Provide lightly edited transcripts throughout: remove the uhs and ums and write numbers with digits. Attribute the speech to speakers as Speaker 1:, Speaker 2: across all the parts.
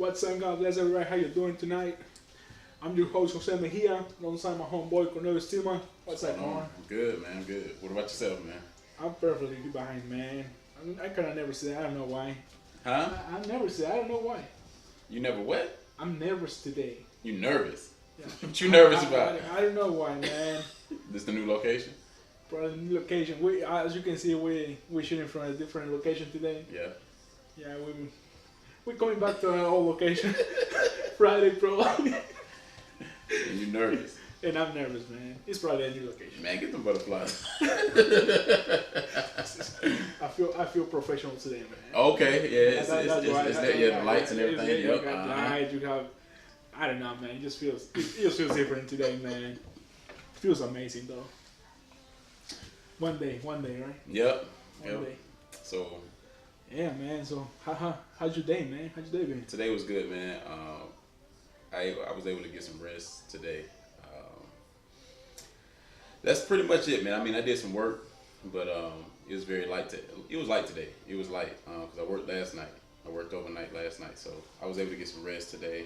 Speaker 1: What's up, God bless everybody. How you doing tonight? I'm your host, Jose Mejia, alongside my homeboy, Cornelius Tima. What's up, Corn?
Speaker 2: I'm good, man. I'm good. What about yourself, man?
Speaker 1: I'm perfectly behind, man. I kind of never say. I don't know why.
Speaker 2: Huh?
Speaker 1: I never say. I don't know why.
Speaker 2: You never what?
Speaker 1: I'm nervous today.
Speaker 2: You nervous?
Speaker 1: Yeah.
Speaker 2: What you nervous about?
Speaker 1: I don't know why, man.
Speaker 2: This the new location?
Speaker 1: Probably new location. We, as you can see, we shooting from a different location today.
Speaker 2: Yeah.
Speaker 1: Yeah, we're coming back to our old location. Friday, probably.
Speaker 2: And you nervous?
Speaker 1: And I'm nervous, man. It's probably a new location.
Speaker 2: Man, get them butterflies.
Speaker 1: I feel professional today, man.
Speaker 2: Okay, yeah, it's
Speaker 1: That's why-
Speaker 2: that, yeah, the lights and everything.
Speaker 1: You
Speaker 2: Yep.
Speaker 1: got lights, you have, I don't know, man. It just feels different today, man. Feels amazing though. One day, right?
Speaker 2: Yep.
Speaker 1: One day.
Speaker 2: So
Speaker 1: Yeah, man. So how's your day, man? How's your day been?
Speaker 2: today was good, man. I was able to get some rest today. That's pretty much it, man. I mean, I did some work, but it was very light. It was light today. It was light because I worked last night. I worked overnight last night, so I was able to get some rest today.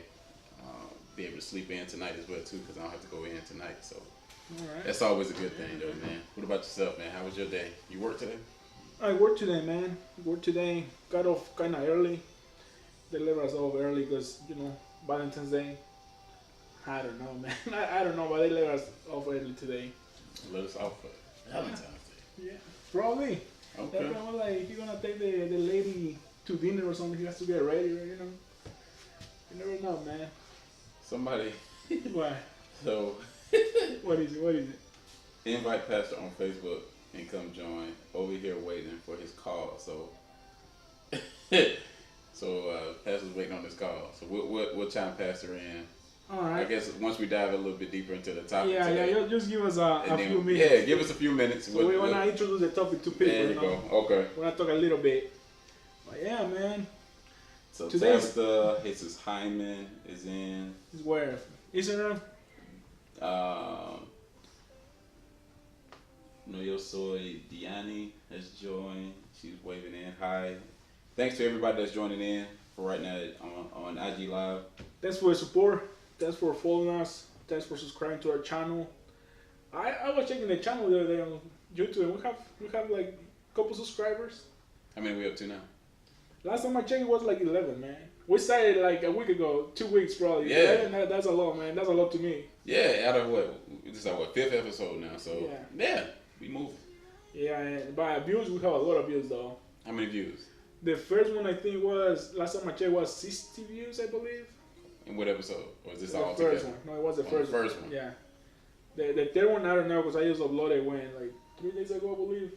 Speaker 2: Be able to sleep in tonight as well too, because I don't have to go in tonight. So
Speaker 1: All right.
Speaker 2: that's always a good thing, though, man. What about yourself, man? How was your day? You worked today?
Speaker 1: I worked today, man. Worked today. Got off kind of early. They let us off early because Valentine's Day. I don't know, man. I don't know, but they let us off early today.
Speaker 2: Let us off for Valentine's Day.
Speaker 1: Yeah, probably.
Speaker 2: Okay.
Speaker 1: That's probably like you're gonna take the lady to dinner or something. He has to get ready, You never know, man.
Speaker 2: Somebody.
Speaker 1: Why?
Speaker 2: So
Speaker 1: What is it? What is it?
Speaker 2: invite Pastor on Facebook and come join. Over here waiting for his call. So Pastor's waiting on his call. So we'll chime Pastor in.
Speaker 1: All
Speaker 2: I
Speaker 1: right.
Speaker 2: guess once we dive a little bit deeper into the topic
Speaker 1: Yeah,
Speaker 2: today.
Speaker 1: yeah. Just give us a
Speaker 2: and then-
Speaker 1: few minutes.
Speaker 2: Yeah, give us a few minutes.
Speaker 1: So we wanna introduce the topic to people.
Speaker 2: There you go. Okay.
Speaker 1: We're gonna talk a little bit. But yeah, man.
Speaker 2: So
Speaker 1: Today's-
Speaker 2: Tabitha, Jesus Hyman is in.
Speaker 1: Is where Instagram.
Speaker 2: No Yo Soy Diani has joined. She's waving in. Hi. Thanks to everybody that's joining in for right now on IG Live.
Speaker 1: Thanks for the support. Thanks for following us. Thanks for subscribing to our channel. I was checking the channel the other day on YouTube, and we have like a couple subscribers.
Speaker 2: How many we up to now?
Speaker 1: Last time I checked, it was like 11, man. We started like a week ago, 2 weeks probably.
Speaker 2: Yeah.
Speaker 1: 11, that's a lot, man. That's a lot to me.
Speaker 2: Yeah, out of what? This is our fifth episode now. So yeah, we moving.
Speaker 1: Yeah, and by views, we have a lot of views though.
Speaker 2: How many views?
Speaker 1: The first one I think was, last time I checked, was 60 views, I believe.
Speaker 2: In what episode? Or is this
Speaker 1: The
Speaker 2: all
Speaker 1: first
Speaker 2: together?
Speaker 1: one. No, it was the
Speaker 2: Oh,
Speaker 1: first,
Speaker 2: the first one.
Speaker 1: Yeah. The third one, I don't know, because I just uploaded when, like 3 days ago, I believe.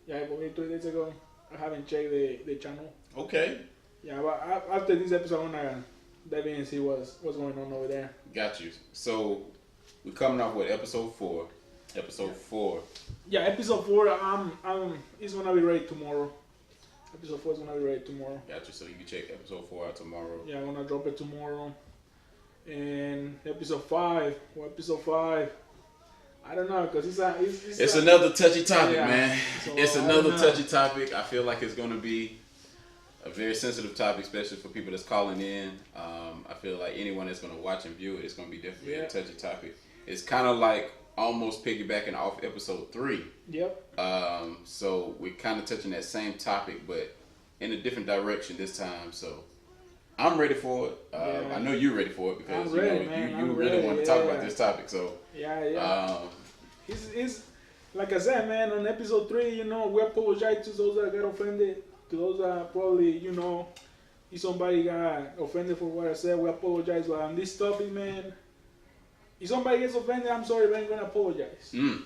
Speaker 1: Yeah, I believe 3 days ago. I haven't checked the channel.
Speaker 2: Okay.
Speaker 1: Yeah, but after this episode, I'm gonna dive in and see what's going on over there.
Speaker 2: Got you. So we're coming off with episode 4. Episode 4.
Speaker 1: Yeah, episode 4, it's gonna be ready tomorrow. Episode 4 is gonna be ready tomorrow.
Speaker 2: Got you. So you can check episode 4 out tomorrow.
Speaker 1: Yeah, I'm gonna drop it tomorrow. And episode 5, I don't know, because
Speaker 2: It's another touchy topic,
Speaker 1: Yeah.
Speaker 2: man.
Speaker 1: So,
Speaker 2: It's
Speaker 1: I
Speaker 2: another
Speaker 1: don't know.
Speaker 2: touchy topic. I feel like it's going to be a very sensitive topic, especially for people that's calling in. I feel like anyone that's going to watch and view it, it's going to be definitely a touchy topic. It's kind of like almost piggybacking off episode 3.
Speaker 1: Yep.
Speaker 2: So we're kind of touching that same topic, but in a different direction this time. So I'm ready for it.
Speaker 1: Yeah.
Speaker 2: I know you're ready for it because
Speaker 1: I'm ready, man.
Speaker 2: you
Speaker 1: I'm
Speaker 2: really
Speaker 1: ready,
Speaker 2: want to talk
Speaker 1: yeah.
Speaker 2: about this topic. So
Speaker 1: Yeah. It's like I said, man. On episode 3, we apologize to those that got offended. To those that probably, if somebody got offended for what I said, we apologize. But on this topic, man, if somebody gets offended, I'm sorry, but I ain't gonna apologize. No,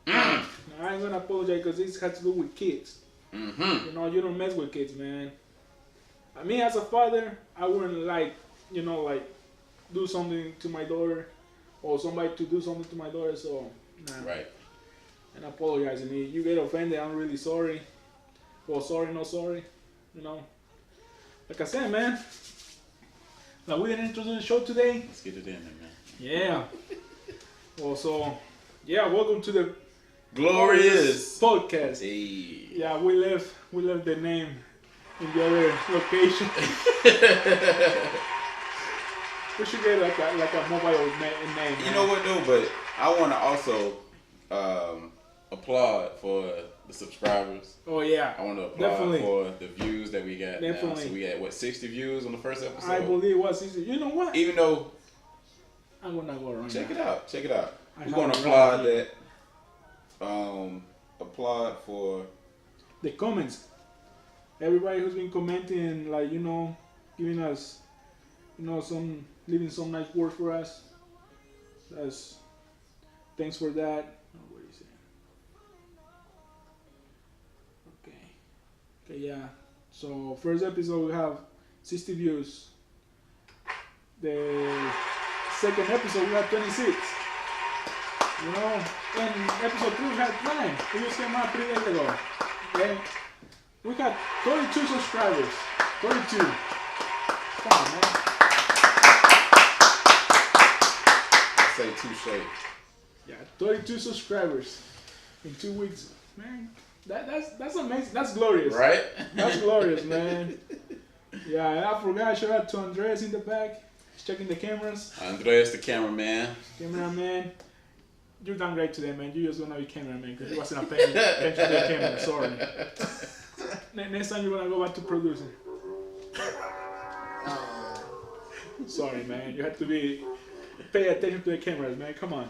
Speaker 1: I ain't gonna apologize because this has to do with kids.
Speaker 2: Mm-hmm.
Speaker 1: You don't mess with kids, man. I mean, as a father, I wouldn't like do something to my daughter, or somebody to do something to my daughter. So, nah.
Speaker 2: Right.
Speaker 1: And I apologize. And if you get offended, I'm really sorry. Well, sorry, no sorry. Like I said, man. Like we didn't introduce the show today.
Speaker 2: Let's get it in there, man.
Speaker 1: Yeah. Well, so welcome to the
Speaker 2: Glorious
Speaker 1: podcast.
Speaker 2: Hey.
Speaker 1: Yeah, we left the name in the other location. We should get like a mobile name.
Speaker 2: You know what though? But I want to also applaud for the subscribers.
Speaker 1: Oh yeah.
Speaker 2: I want to applaud
Speaker 1: Definitely.
Speaker 2: for the views that we got.
Speaker 1: Definitely.
Speaker 2: Now. So we got what 60 views on the first episode.
Speaker 1: I believe it was easy. You know what?
Speaker 2: Even though,
Speaker 1: I'm gonna go around.
Speaker 2: check it out. Check it out.
Speaker 1: I
Speaker 2: We're gonna
Speaker 1: have it
Speaker 2: applaud
Speaker 1: right here.
Speaker 2: that. Applaud for
Speaker 1: The comments. Everybody who's been commenting, like giving us, some leaving some nice words for us. That's thanks for that. Oh, what is it? Okay, yeah. So first episode we have 60 views. The second episode we have 26. And episode 3 we had 9. We just came out 3 days ago. Okay. We got 32 subscribers. 32. Come on, man.
Speaker 2: say touche.
Speaker 1: Yeah, 32 subscribers in 2 weeks. Man, that's amazing. That's glorious.
Speaker 2: Right?
Speaker 1: That's glorious, man. Yeah, and I forgot. Shout out to Andres in the back. He's checking the cameras.
Speaker 2: Andres, the cameraman.
Speaker 1: Cameraman. You've done great today, man. You just gonna be cameraman because you wasn't paying attention to the camera. Sorry. Next time you're gonna go back to producing. Sorry, man. You have to pay attention to the cameras, man. Come on.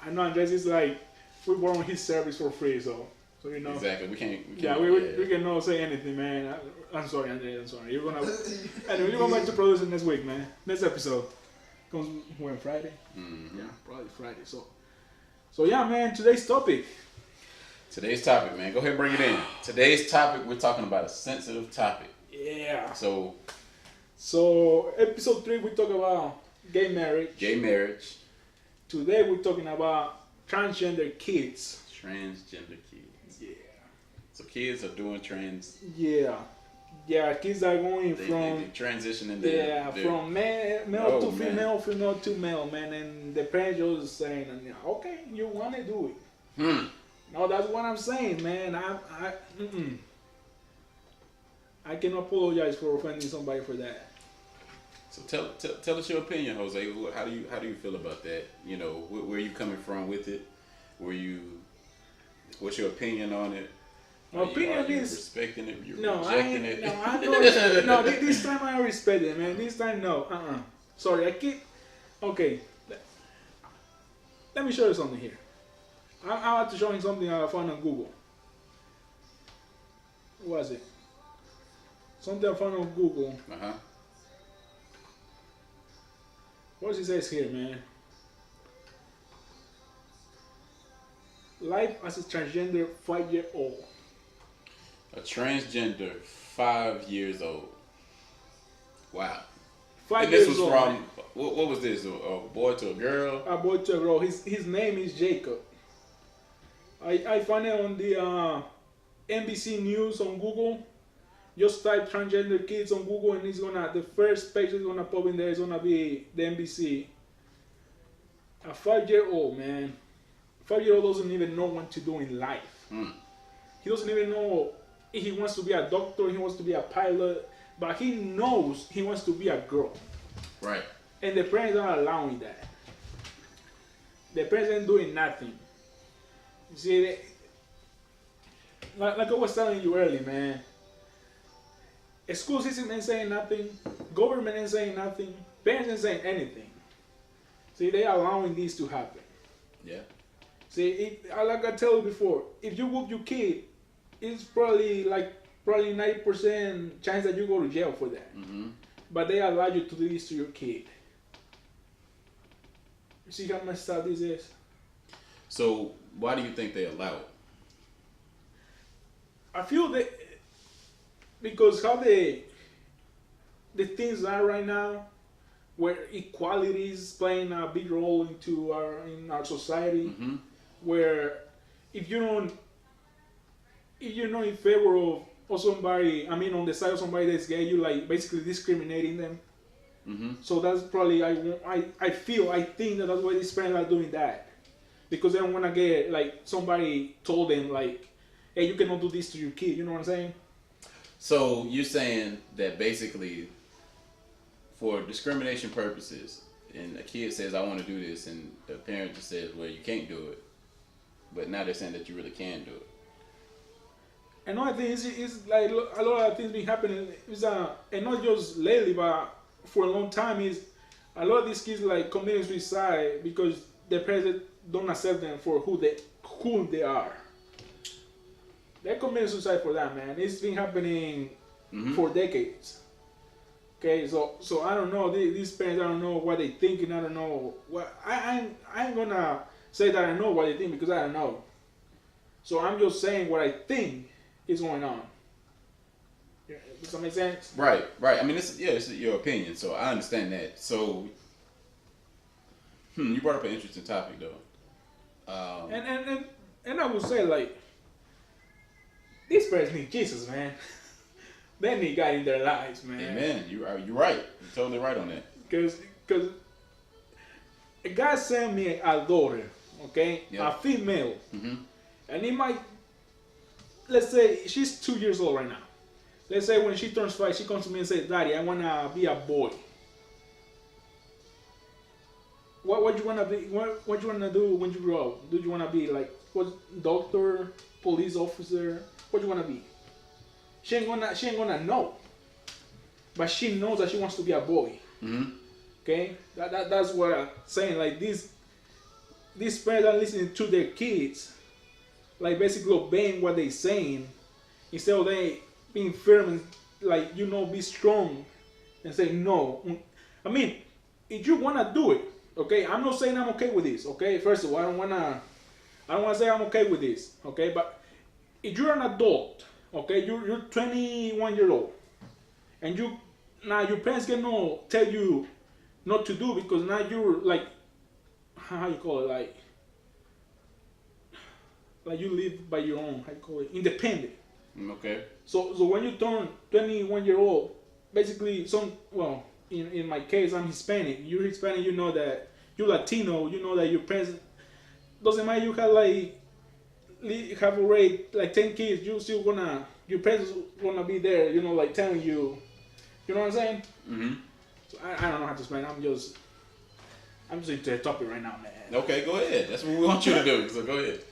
Speaker 1: I know Andres is like, we borrow his service for free, so you know.
Speaker 2: Exactly. We can't
Speaker 1: Yeah, we can not say anything, man. I'm sorry, Andres. I'm sorry. Anyway, you're going back to producing next week, man. Next episode comes when Friday.
Speaker 2: Mm-hmm.
Speaker 1: Yeah, probably Friday. So yeah, man. Today's topic.
Speaker 2: Today's topic, man. Go ahead and bring it in. Today's topic, we're talking about a sensitive topic.
Speaker 1: Yeah.
Speaker 2: So
Speaker 1: episode 3, we talk about gay marriage.
Speaker 2: Gay marriage.
Speaker 1: Today, we're talking about transgender kids.
Speaker 2: Transgender kids.
Speaker 1: Yeah.
Speaker 2: So kids are doing trans.
Speaker 1: Yeah. Yeah, kids are going
Speaker 2: They
Speaker 1: from
Speaker 2: transitioning.
Speaker 1: from male to female, female to male, man, and the parents just saying, okay, you want to do it. No, that's what I'm saying, man. I can apologize for offending somebody for that.
Speaker 2: So tell us your opinion, Jose. How do you feel about that? You know, where are you coming from with it? What's your opinion on it?
Speaker 1: My opinion
Speaker 2: are you
Speaker 1: is
Speaker 2: respecting it. You're
Speaker 1: no,
Speaker 2: rejecting it.
Speaker 1: No, I don't. No, this time I respect it, man. This time, no. Sorry, I keep. Okay. Let me show you something here. I'm about to show you something I found on Google. What was it? Something I found on Google. What does it say here, man? Life as a transgender 5-year-old.
Speaker 2: A transgender 5 years old. Wow.
Speaker 1: 5
Speaker 2: and
Speaker 1: years
Speaker 2: this was
Speaker 1: old.
Speaker 2: from what was this? A boy to a girl?
Speaker 1: A boy to a girl. His name is Jacob. I found it on the NBC News on Google. Just type transgender kids on Google and the first page is gonna pop in there is gonna be the NBC. A 5-year-old, man. 5-year-old doesn't even know what to do in life. He doesn't even know if he wants to be a doctor, he wants to be a pilot, but he knows he wants to be a girl.
Speaker 2: Right.
Speaker 1: And the parents are allowing that. The parents ain't doing nothing. You see, like I was telling you earlier, man. School system ain't saying nothing. Government ain't saying nothing. Parents ain't saying anything. See, they are allowing this to happen.
Speaker 2: Yeah.
Speaker 1: See, like I told you before, if you whoop your kid, it's probably 90% chance that you go to jail for that. But they allow you to do this to your kid. You see how messed up this is?
Speaker 2: So why do you think they allow it?
Speaker 1: I feel that because how the things are right now, where equality is playing a big role in our society, where if you're not in favor of somebody, on the side of somebody that's gay, you like basically discriminating them. So that's probably I think that's why these parents are doing that, because they don't want to get like somebody told them like, hey, you cannot do this to your kid. You know what I'm saying?
Speaker 2: So you're saying that basically, for discrimination purposes, and a kid says, "I want to do this," and the parent just says, "Well, you can't do it," but now they're saying that you really can do it.
Speaker 1: Another thing is like a lot of things been happening. Is and not just lately, but for a long time is a lot of these kids like committing suicide because their parents don't accept them for who they are. They're committing suicide for that, man. It's been happening for decades. Okay, so I don't know. These parents, I don't know what they thinking. I don't know what I ain't gonna say that I know what they think because I don't know. So I'm just saying what I think is going on. Yeah, does that make sense?
Speaker 2: Right. I mean, it's your opinion, so I understand that. So, you brought up an interesting topic, though.
Speaker 1: And I would say like these parents need Jesus, man. They need God in their lives, man.
Speaker 2: Amen. You're right. You're totally right on that.
Speaker 1: Because God sent me a daughter, okay, a female, and it might. Let's say she's 2 years old right now. Let's say when she turns 5, she comes to me and says, "Daddy, I wanna be a boy." What you wanna be? What you wanna do when you grow up? Do you wanna be like what? Doctor, police officer? What do you wanna be? She ain't gonna know, but she knows that she wants to be a boy. Okay, that's what I'm saying. Like these parents are listening to their kids. Like basically obeying what they saying instead of they being firm and like be strong and say no. I mean, if you wanna do it, okay. I'm not saying I'm okay with this, okay. First of all, I don't wanna say I'm okay with this, okay. But if you're an adult, okay, you're 21 years old, and now your parents cannot tell you not to do because now you're like how you call it like you live by your own, how you call it, independent.
Speaker 2: Okay.
Speaker 1: So when you turn 21 year old, basically in my case I'm Hispanic. You're Hispanic, you know that you're Latino, you know that your parents doesn't matter you have already like 10 kids, your parents gonna be there, like telling you, you know what I'm saying? So I don't know how to explain. I'm just into the topic right now, man.
Speaker 2: Okay, go ahead. That's what we want you to do. So go ahead.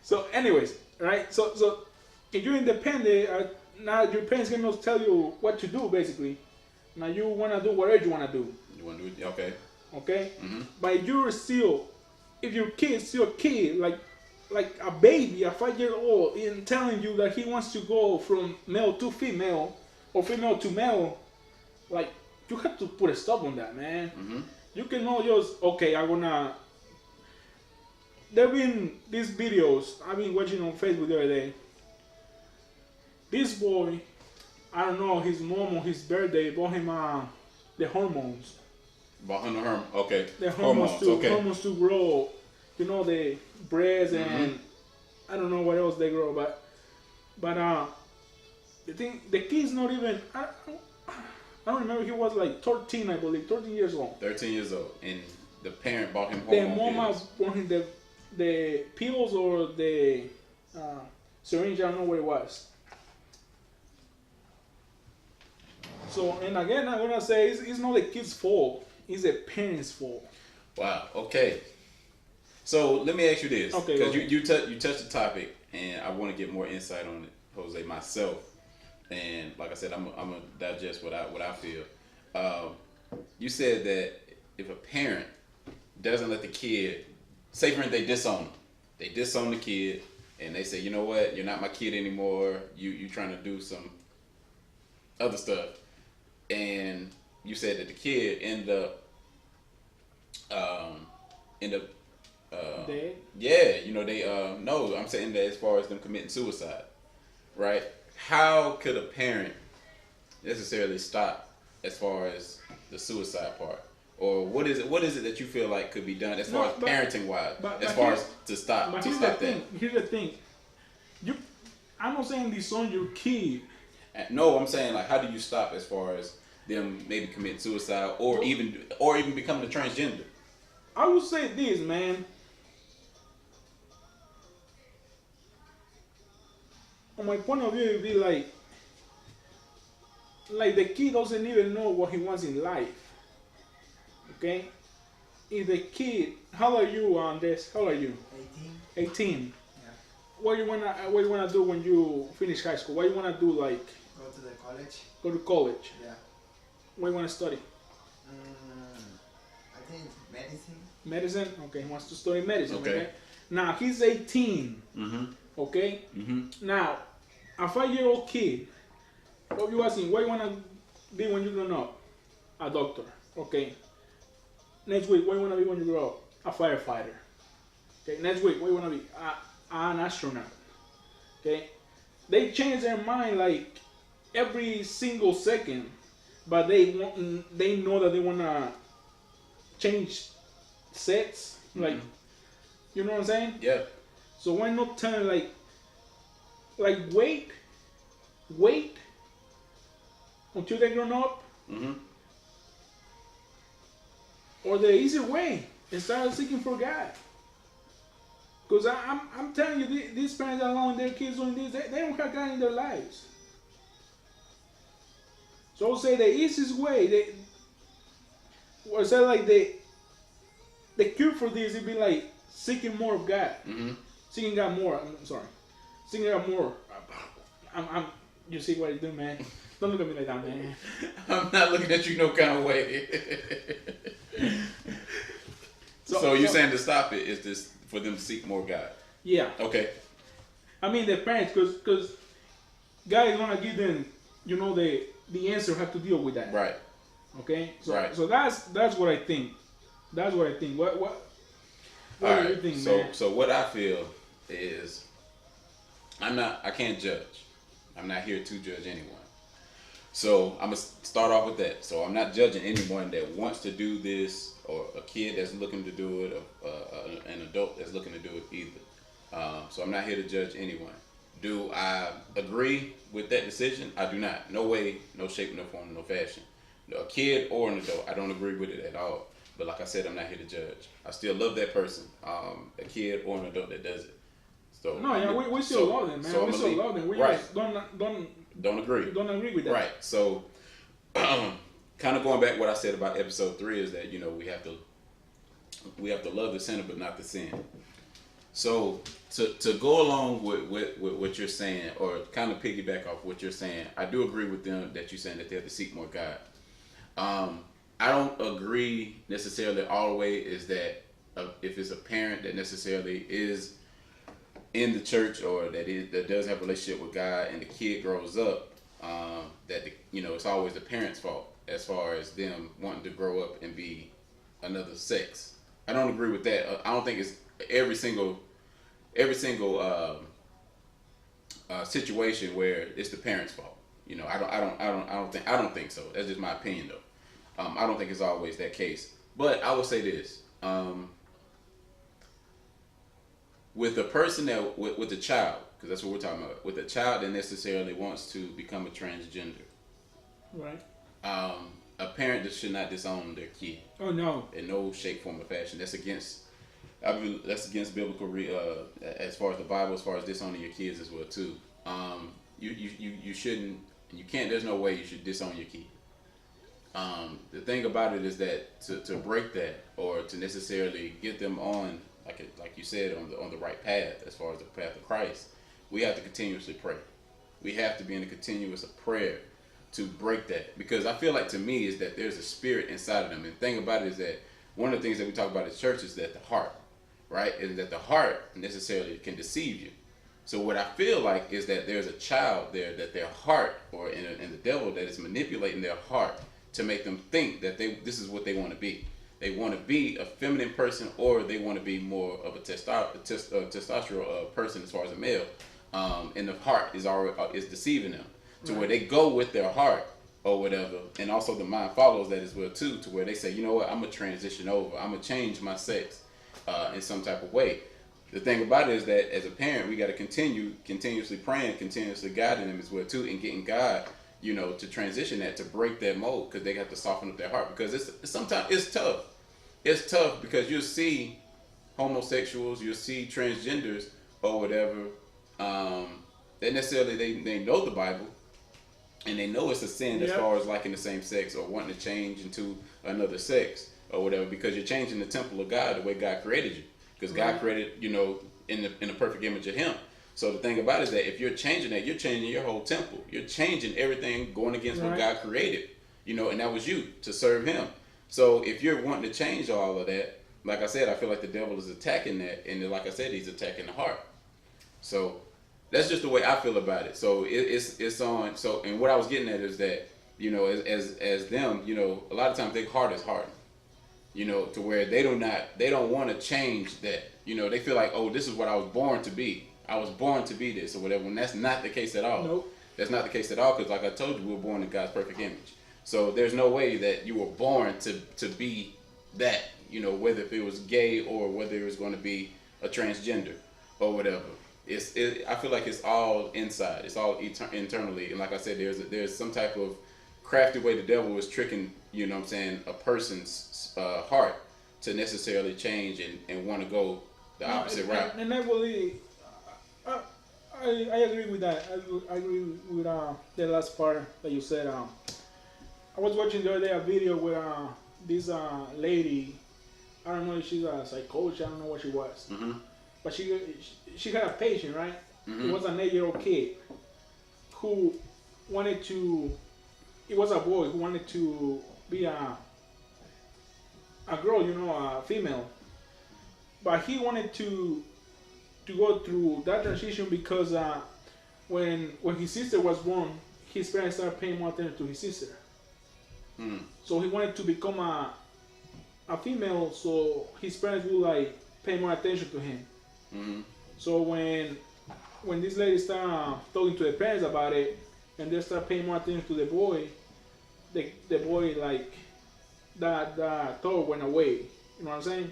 Speaker 1: So, anyways, right? So if you're independent, now your parents cannot tell you what to do. Basically, now you wanna do whatever you wanna do.
Speaker 2: You wanna do it? Okay.
Speaker 1: Okay. But if your kid's still a kid, like a baby, a 5-year-old, and telling you that he wants to go from male to female or female to male, like you have to put a stop on that, man. You cannot just there have been these videos I've been watching on Facebook the other day. This boy, I don't know, his mom on his birthday bought him the hormones.
Speaker 2: Bought him the hormones. Okay.
Speaker 1: The hormones to grow, the breasts and I don't know what else they grow, but the kid's not even. I don't remember. He was like 13, I believe, 13 years old.
Speaker 2: 13 years old, and the parent bought him
Speaker 1: hormone
Speaker 2: pills.
Speaker 1: The mom bought him the pills or the syringe. I don't know what it was. So, and again, I'm gonna say it's not the kid's fault. It's the parents' fault.
Speaker 2: Wow. Okay. So let me ask you this,
Speaker 1: because
Speaker 2: you touched the topic, and I want to get more insight on it, Jose, myself. And like I said, I'm gonna digest what I feel. You said that if a parent doesn't let the kid, say for instance they disown the kid, and they say, you know what, you're not my kid anymore. You trying to do some other stuff, and you said that the kid ended up
Speaker 1: dead?
Speaker 2: Yeah, they no, I'm saying that as far as them committing suicide, right? How could a parent necessarily stop as far as the suicide part? Or what is it that you feel like could be done as far as parenting wise, as far as to stop that?
Speaker 1: Here's the thing. I'm not saying disown your kid.
Speaker 2: No, I'm saying like how do you stop as far as them maybe committing suicide or even becoming a transgender?
Speaker 1: I would say this, man. on my point of view, it'd be like the kid doesn't even know what he wants in life. Okay, if the kid, how are you on this? How are you?
Speaker 3: 18.
Speaker 1: 18.
Speaker 3: Yeah.
Speaker 1: What you wanna do when you finish high school? What you wanna do? Like
Speaker 3: Go to the college.
Speaker 1: go to college?
Speaker 3: Yeah.
Speaker 1: What you wanna study?
Speaker 3: I think medicine.
Speaker 1: Medicine. Okay, he wants to study medicine.
Speaker 2: Okay.
Speaker 1: Okay. Now he's 18.
Speaker 2: Mm-hmm.
Speaker 1: Okay.
Speaker 2: Mm-hmm.
Speaker 1: Now, a 5-year-old kid. What you asking? What you wanna be when you grow up? A doctor. Okay. Next week, what you wanna be when you grow up? A firefighter. Okay. Next week, what you wanna be? An astronaut. Okay. They change their mind like every single second, but they know that they wanna change sets. Like, you know what I'm saying?
Speaker 2: Yeah.
Speaker 1: So why not tell like wait until they grown up,
Speaker 2: Mm-hmm.
Speaker 1: or the easy way and start seeking for God. Because I'm telling you, these parents are allowing their kids doing this, they don't have God in their lives. So I would say the easiest way, or say like the cure for this would be like seeking more of God.
Speaker 2: Mm-hmm.
Speaker 1: Seeking God more. I'm sorry. Seeking God more. You see what I do, man? Don't look at me like that, man.
Speaker 2: I'm not looking at you no kind of way. So you're saying to stop it is this for them to seek more God?
Speaker 1: Yeah.
Speaker 2: Okay.
Speaker 1: I mean the parents, because God is gonna give them, the answer, have to deal with that.
Speaker 2: Right.
Speaker 1: Okay. So
Speaker 2: Right.
Speaker 1: so that's what I think. That's what I think. What
Speaker 2: All
Speaker 1: do
Speaker 2: right.
Speaker 1: you think, man?
Speaker 2: So what I feel is I can't judge. I'm not here to judge anyone. So I'm gonna start off with that. So I'm not judging anyone that wants to do this, or a kid that's looking to do it, or an adult that's looking to do it either. So I'm not here to judge anyone. Do I agree with that decision? I do not. No way, no shape, no form, no fashion. A kid or an adult, I don't agree with it at all. But like I said, I'm not here to judge. I still love that person, a kid or an adult that does it. So
Speaker 1: No, yeah, we still love them, man. We still love them. We
Speaker 2: right.
Speaker 1: just don't
Speaker 2: agree.
Speaker 1: Don't agree with that.
Speaker 2: Right. So, kind of going back what I said about episode 3 is that we have to love the sinner but not the sin. So to go along with what you're saying, or kind of piggyback off what you're saying, I do agree with them that you're saying that they have to seek more God. I don't agree necessarily all the way is that if it's a parent that necessarily is in the church or that does have a relationship with God and the kid grows up, that it's always the parents' fault as far as them wanting to grow up and be another sex. I don't agree with that. I don't think it's every single situation where it's the parents' fault. I don't think so. That's just my opinion though. I don't think it's always that case. But I will say this. With a person with a child, because that's what we're talking about, with a child that necessarily wants to become a transgender,
Speaker 1: Right.
Speaker 2: a parent that should not disown their kid.
Speaker 1: Oh no.
Speaker 2: In no shape, form, or fashion. That's against biblical as far as the Bible, as far as disowning your kids as well too. You shouldn't, you can't. There's no way you should disown your kid. The thing about it is that to break that, or to necessarily get them on, like you said, on the right path, as far as the path of Christ, we have to continuously pray. We have to be in a continuous prayer to break that, because I feel like, to me, is that there's a spirit inside of them. And the thing about it is that one of the things that we talk about at church is that the heart, right, is that the heart necessarily can deceive you. So what I feel like is that there's a child there that their heart, or in the devil that is manipulating their heart to make them think that this is what they want to be. They want to be a feminine person, or they want to be more of a testosterone person as far as a male. And the heart is deceiving them to where they go with their heart or whatever, and also the mind follows that as well too, to where they say, you know what, I'm gonna transition over, I'm gonna change my sex in some type of way. The thing about it is that as a parent, we got to continuously praying, continuously guiding them as well too, and getting God, to transition that, to break that mold, because they got to soften up their heart, because sometimes it's tough. It's tough because you'll see homosexuals, you'll see transgenders or whatever, they necessarily they know the Bible, and they know it's a sin as
Speaker 1: Yep.
Speaker 2: far as liking the same sex or wanting to change into another sex or whatever, because you're changing the temple of God the way God created you, because God created, you know, in the perfect image of Him. So the thing about it is that if you're changing that, you're changing your whole temple. You're changing everything, going against what God created, you know, and that was you to serve Him. So if you're wanting to change all of that, like I said, I feel like the devil is attacking that, and like I said, he's attacking the heart. So that's just the way I feel about it. So it's on. So, and what I was getting at is that, you know, as them, you know, a lot of times their heart is hardened, you know, to where they don't want to change that. You know, they feel like, oh, this is what I was born to be. I was born to be this or whatever. And that's not the case at all.
Speaker 1: Nope.
Speaker 2: That's not the case at all, because like I told you, we were born in God's perfect image. So there's no way that you were born to be that, you know, whether if it was gay or whether it was going to be a transgender or whatever. I feel like it's all inside. It's all internally. And like I said, there's some type of crafty way the devil is tricking, you know what I'm saying, a person's heart to necessarily change and want to go the opposite route.
Speaker 1: And I believe, I agree with that. I agree with the last part that you said. I was watching the other day a video where this lady, I don't know if she's a psychologist, I don't know what she was, but she had a patient, right? It was an 8-year-old kid who wanted to. It was a boy who wanted to be a girl, you know, a female, but he wanted to go through that transition because when his sister was born, his parents started paying more attention to his sister. So he wanted to become a female, so his parents would like pay more attention to him. So when this lady started talking to the parents about it, and they start paying more attention to the boy like that thought went away. You know what I'm saying?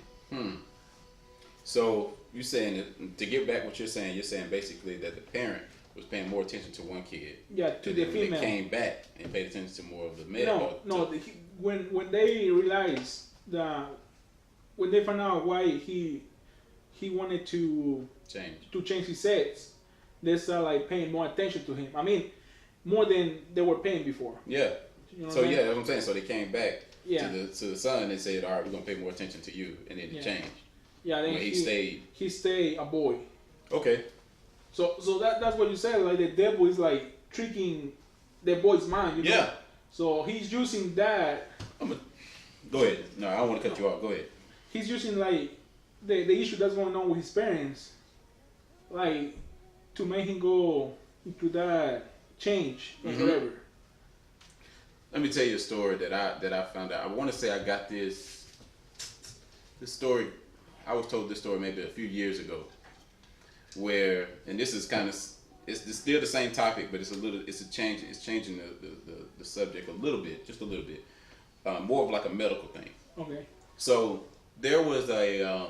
Speaker 2: So you saying that, to get back what you're saying basically that the parent was paying more attention to one kid.
Speaker 1: Yeah, to the female.
Speaker 2: They came back and paid attention to more of the male.
Speaker 1: When they realized that, when they found out why he wanted to change his sex, they started like paying more attention to him. I mean, more than they were paying before.
Speaker 2: Yeah.
Speaker 1: You know
Speaker 2: so yeah, that's what I'm saying. So they came back
Speaker 1: to
Speaker 2: the son and said, all right, we're gonna pay more attention to you, and then it changed.
Speaker 1: Yeah, then
Speaker 2: he stayed.
Speaker 1: He stayed a boy.
Speaker 2: Okay.
Speaker 1: So that's what you said. Like the devil is like tricking the boy's mind. You know?
Speaker 2: Yeah.
Speaker 1: So he's using that.
Speaker 2: Go ahead. No, I don't want to cut you off. Go ahead.
Speaker 1: He's using like the issue that's going on with his parents, like to make him go into that change or whatever.
Speaker 2: Let me tell you a story that I found out. I want to say I got this story. I was told this story maybe a few years ago, where, and this is kind of, it's still the same topic, but it's changing the subject a little bit, just a little bit, more of like a medical thing.
Speaker 1: Okay.
Speaker 2: So there was I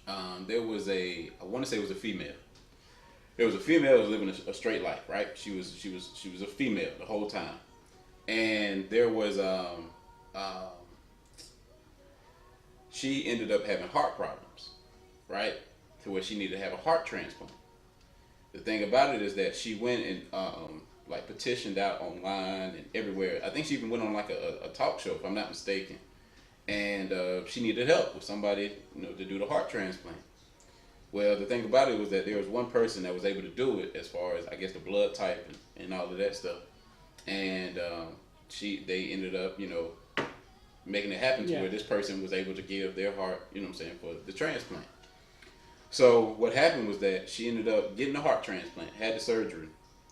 Speaker 2: want to say it was a female. There was a female that was living a straight life, right? She was a female the whole time, and there was she ended up having heart problems, right? To where she needed to have a heart transplant. The thing about it is that she went and like petitioned out online and everywhere. I think she even went on like a talk show, if I'm not mistaken. And she needed help with somebody, you know, to do the heart transplant. Well, the thing about it was that there was one person that was able to do it, as far as I guess the blood type and all of that stuff. And they ended up, you know, making it happen to where this person was able to give their heart, you know what I'm saying, for the transplant. So what happened was that she ended up getting a heart transplant, had the surgery,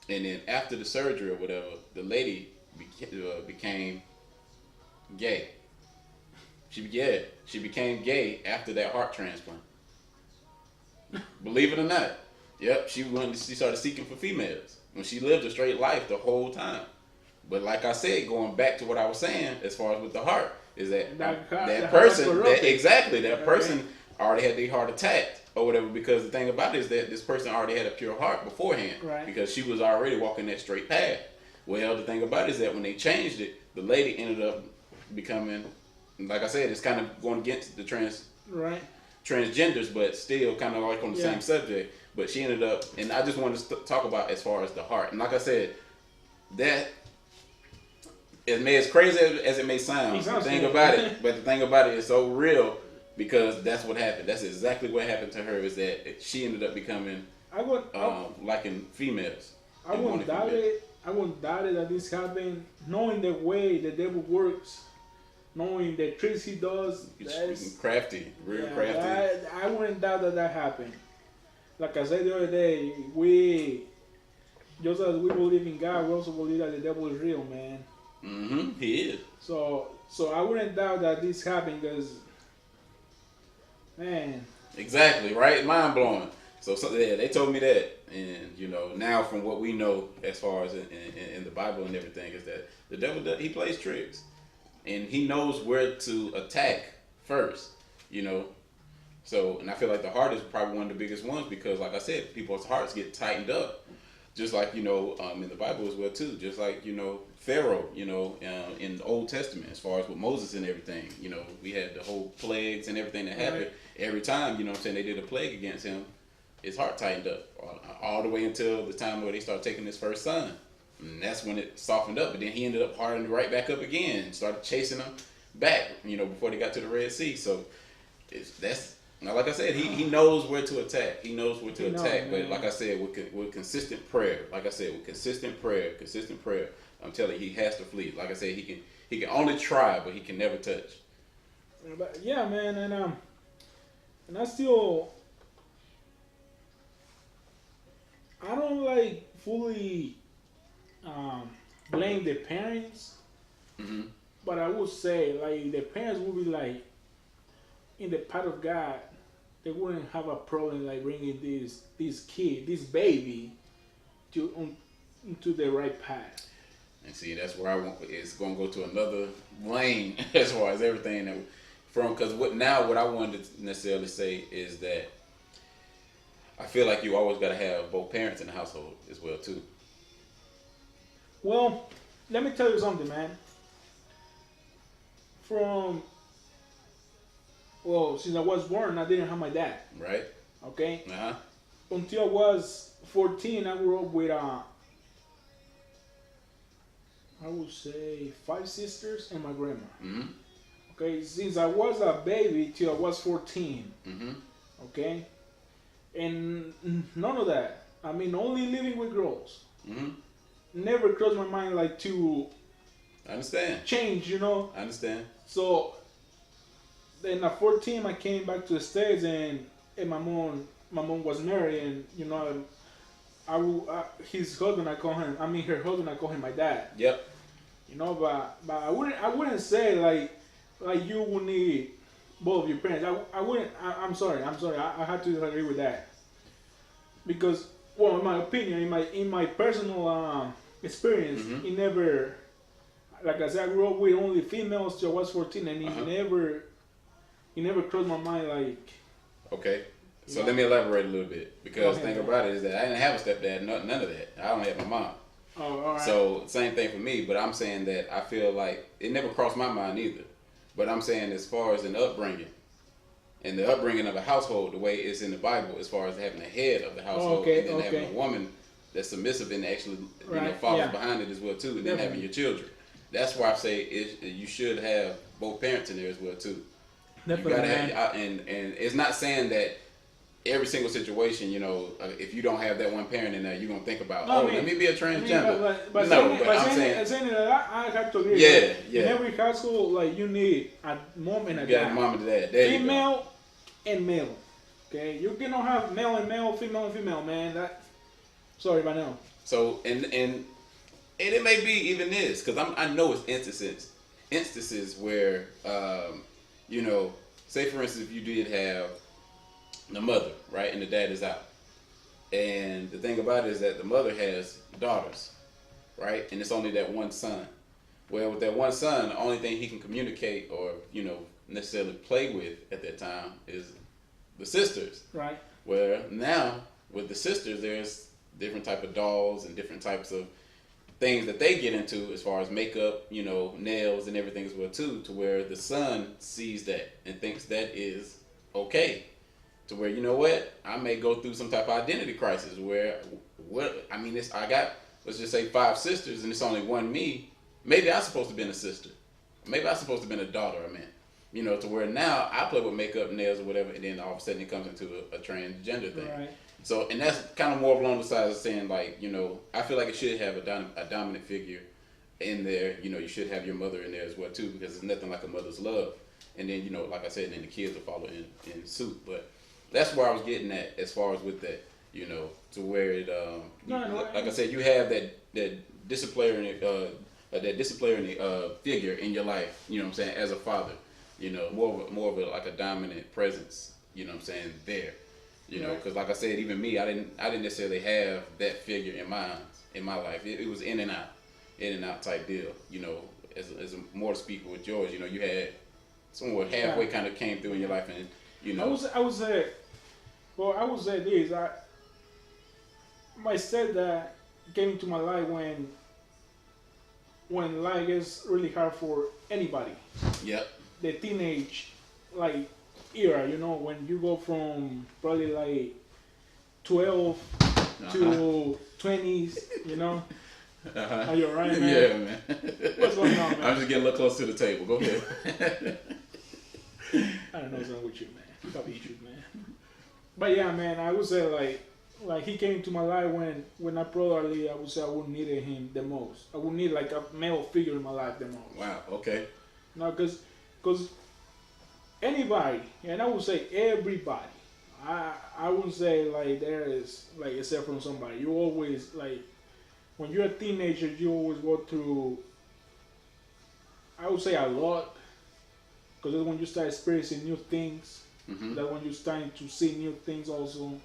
Speaker 2: and then after the surgery or whatever, the lady became gay. She became gay after that heart transplant. Believe it or not. Yep, she started seeking for females when she lived a straight life the whole time. But like I said, going back to what I was saying, as far as with the heart, is that person already had their heart attacked or whatever, because the thing about it is that this person already had a pure heart beforehand, because she was already walking that straight path. Well, the thing about it is that when they changed it, the lady ended up becoming, like I said, it's kind of going against the transgenders, but still kind of like on the same subject. But she ended up, and I just wanted to talk about as far as the heart. And like I said, that as crazy as it may sound, the thing about it, but the thing about it is so real because that's what happened. That's exactly what happened to her. Is that she ended up becoming liking females.
Speaker 1: I wouldn't doubt it. I wouldn't doubt it that this happened. Knowing the way the devil works, knowing the tricks he does,
Speaker 2: that's crafty, real crafty.
Speaker 1: I wouldn't doubt that happened. Like I said the other day, we just as we believe in God, we also believe that the devil is real, man.
Speaker 2: Mm-hmm. He is.
Speaker 1: So I wouldn't doubt that this happened because, man.
Speaker 2: Exactly right. Mind blowing. So yeah, they told me that, and now from what we know as far as in the Bible and everything is that the devil he plays tricks, and he knows where to attack first. So, and I feel like the heart is probably one of the biggest ones because, like I said, people's hearts get tightened up, just like in the Bible as well too. Just like Pharaoh, in the Old Testament, as far as with Moses and everything. We had the whole plagues and everything that happened. Right. Every time, they did a plague against him, his heart tightened up all the way until the time where they started taking his first son, and that's when it softened up. But then he ended up hardening right back up again, and started chasing them back, before they got to the Red Sea. So that's. Now, like I said, he knows where to attack. He knows where to attack. But like I said, with consistent prayer, consistent prayer, I'm telling you, he has to flee. Like I said, he can only try, but he can never touch.
Speaker 1: But yeah, man, and I still, I don't fully blame the parents,
Speaker 2: mm-hmm.
Speaker 1: but I would say the parents would be in the part of God, they wouldn't have a problem bringing this baby into the right path.
Speaker 2: And see, that's where I want. It's going to go to another lane as far as everything because what I wanted to necessarily say is that I feel like you always got to have both parents in the household as well too.
Speaker 1: Well, let me tell you something, man. Since I was born, I didn't have my dad.
Speaker 2: Right.
Speaker 1: Okay.
Speaker 2: Uh-huh.
Speaker 1: Until I was 14, I grew up with I would say 5 sisters and my grandma.
Speaker 2: Mm-hmm.
Speaker 1: Okay. Since I was a baby till I was 14.
Speaker 2: Mm-hmm.
Speaker 1: Okay. And none of that. I mean, only living with girls.
Speaker 2: Mm-hmm.
Speaker 1: Never crossed my mind to.
Speaker 2: I understand.
Speaker 1: Change,
Speaker 2: I understand.
Speaker 1: So. Then at 14, I came back to the States, and my mom was married, and his husband, her husband, I call him my dad.
Speaker 2: Yep.
Speaker 1: But I wouldn't say like you would need both of your parents. I wouldn't. I'm sorry. I have to disagree with that because, in my opinion, in my personal experience,
Speaker 2: mm-hmm.
Speaker 1: it never. Like I said, I grew up with only females till I was 14, and it never crossed my mind
Speaker 2: Okay. So let me elaborate a little bit because the thing about it is that I didn't have a stepdad, none of that. I only had my mom.
Speaker 1: Oh, all right.
Speaker 2: So same thing for me, but I'm saying that I feel like it never crossed my mind either. But I'm saying as far as an upbringing, and the upbringing of a household, the way it's in the Bible, as far as having a head of the household, and then having a woman that's submissive and actually follows behind it as well too, and then having your children. That's why I say you should have both parents in there as well too.
Speaker 1: Definitely,
Speaker 2: you gotta have, and it's not saying that every single situation, if you don't have that one parent in there, you're gonna think about, let me be a transgender.
Speaker 1: But I'm saying that I have to agree.
Speaker 2: Yeah.
Speaker 1: In every household, you need a mom and a dad.
Speaker 2: Yeah, mom and dad. There
Speaker 1: female and male. Okay, you cannot have male and male, female and female, man. Sorry, but no.
Speaker 2: So and it may be even this because I know it's instances where say for instance if you did have the mother, right, and the dad is out, and the thing about it is that the mother has daughters, right, and it's only that one son. Well, with that one son, the only thing he can communicate or necessarily play with at that time is the sisters,
Speaker 1: right.
Speaker 2: Where now with the sisters, there's different type of dolls and different types of things that they get into as far as makeup, nails and everything as well too, to where the son sees that and thinks that is okay. to where you know what, I may go through some type of identity crisis where what I mean it's I got let's just say 5 sisters and it's only one me. Maybe I'm supposed to be a sister. Maybe I'm supposed to be a daughter. I mean, you know, to where now I play with makeup, nails, or whatever, and then all of a sudden it comes into a transgender thing.
Speaker 1: Right.
Speaker 2: So, and that's kind of more along the sides of saying like, you know, I feel like it should have a dominant figure in there. You know, you should have your mother in there as well too, because it's nothing like a mother's love. And then, you know, like I said, then the kids will follow in suit. But that's where I was getting at as far as with that, you know, to where it, like I said, you have that disciplinary figure in your life, you know what I'm saying, as a father, you know, more of a like a dominant presence, you know what I'm saying, there, you know, because like I said, even me, I didn't necessarily have that figure in my life. It was in and out type deal, you know, as more to speak with George, you know, you had someone halfway kind of came through in your life, and you know,
Speaker 1: I would say this. My stepdad came into my life when life is really hard for anybody.
Speaker 2: Yep.
Speaker 1: The teenage like era, you know, when you go from probably like 12 to 20s, you know. Are you alright, man?
Speaker 2: Yeah, man.
Speaker 1: What's going on, man?
Speaker 2: I'm just getting a little close to the table. Go ahead.
Speaker 1: I don't know what's wrong with you, man. You probably issues, man. But yeah, man, I would say like he came into my life when I probably I would say I would needed him the most. I would need like a male figure in my life the most.
Speaker 2: Wow. Okay.
Speaker 1: No, because anybody, and I would say everybody. I wouldn't say like there is like except from somebody. You always like when you're a teenager, you always go through. I would say a lot, because that's when you start experiencing new things.
Speaker 2: Mm-hmm.
Speaker 1: That's when you're starting to see new things also,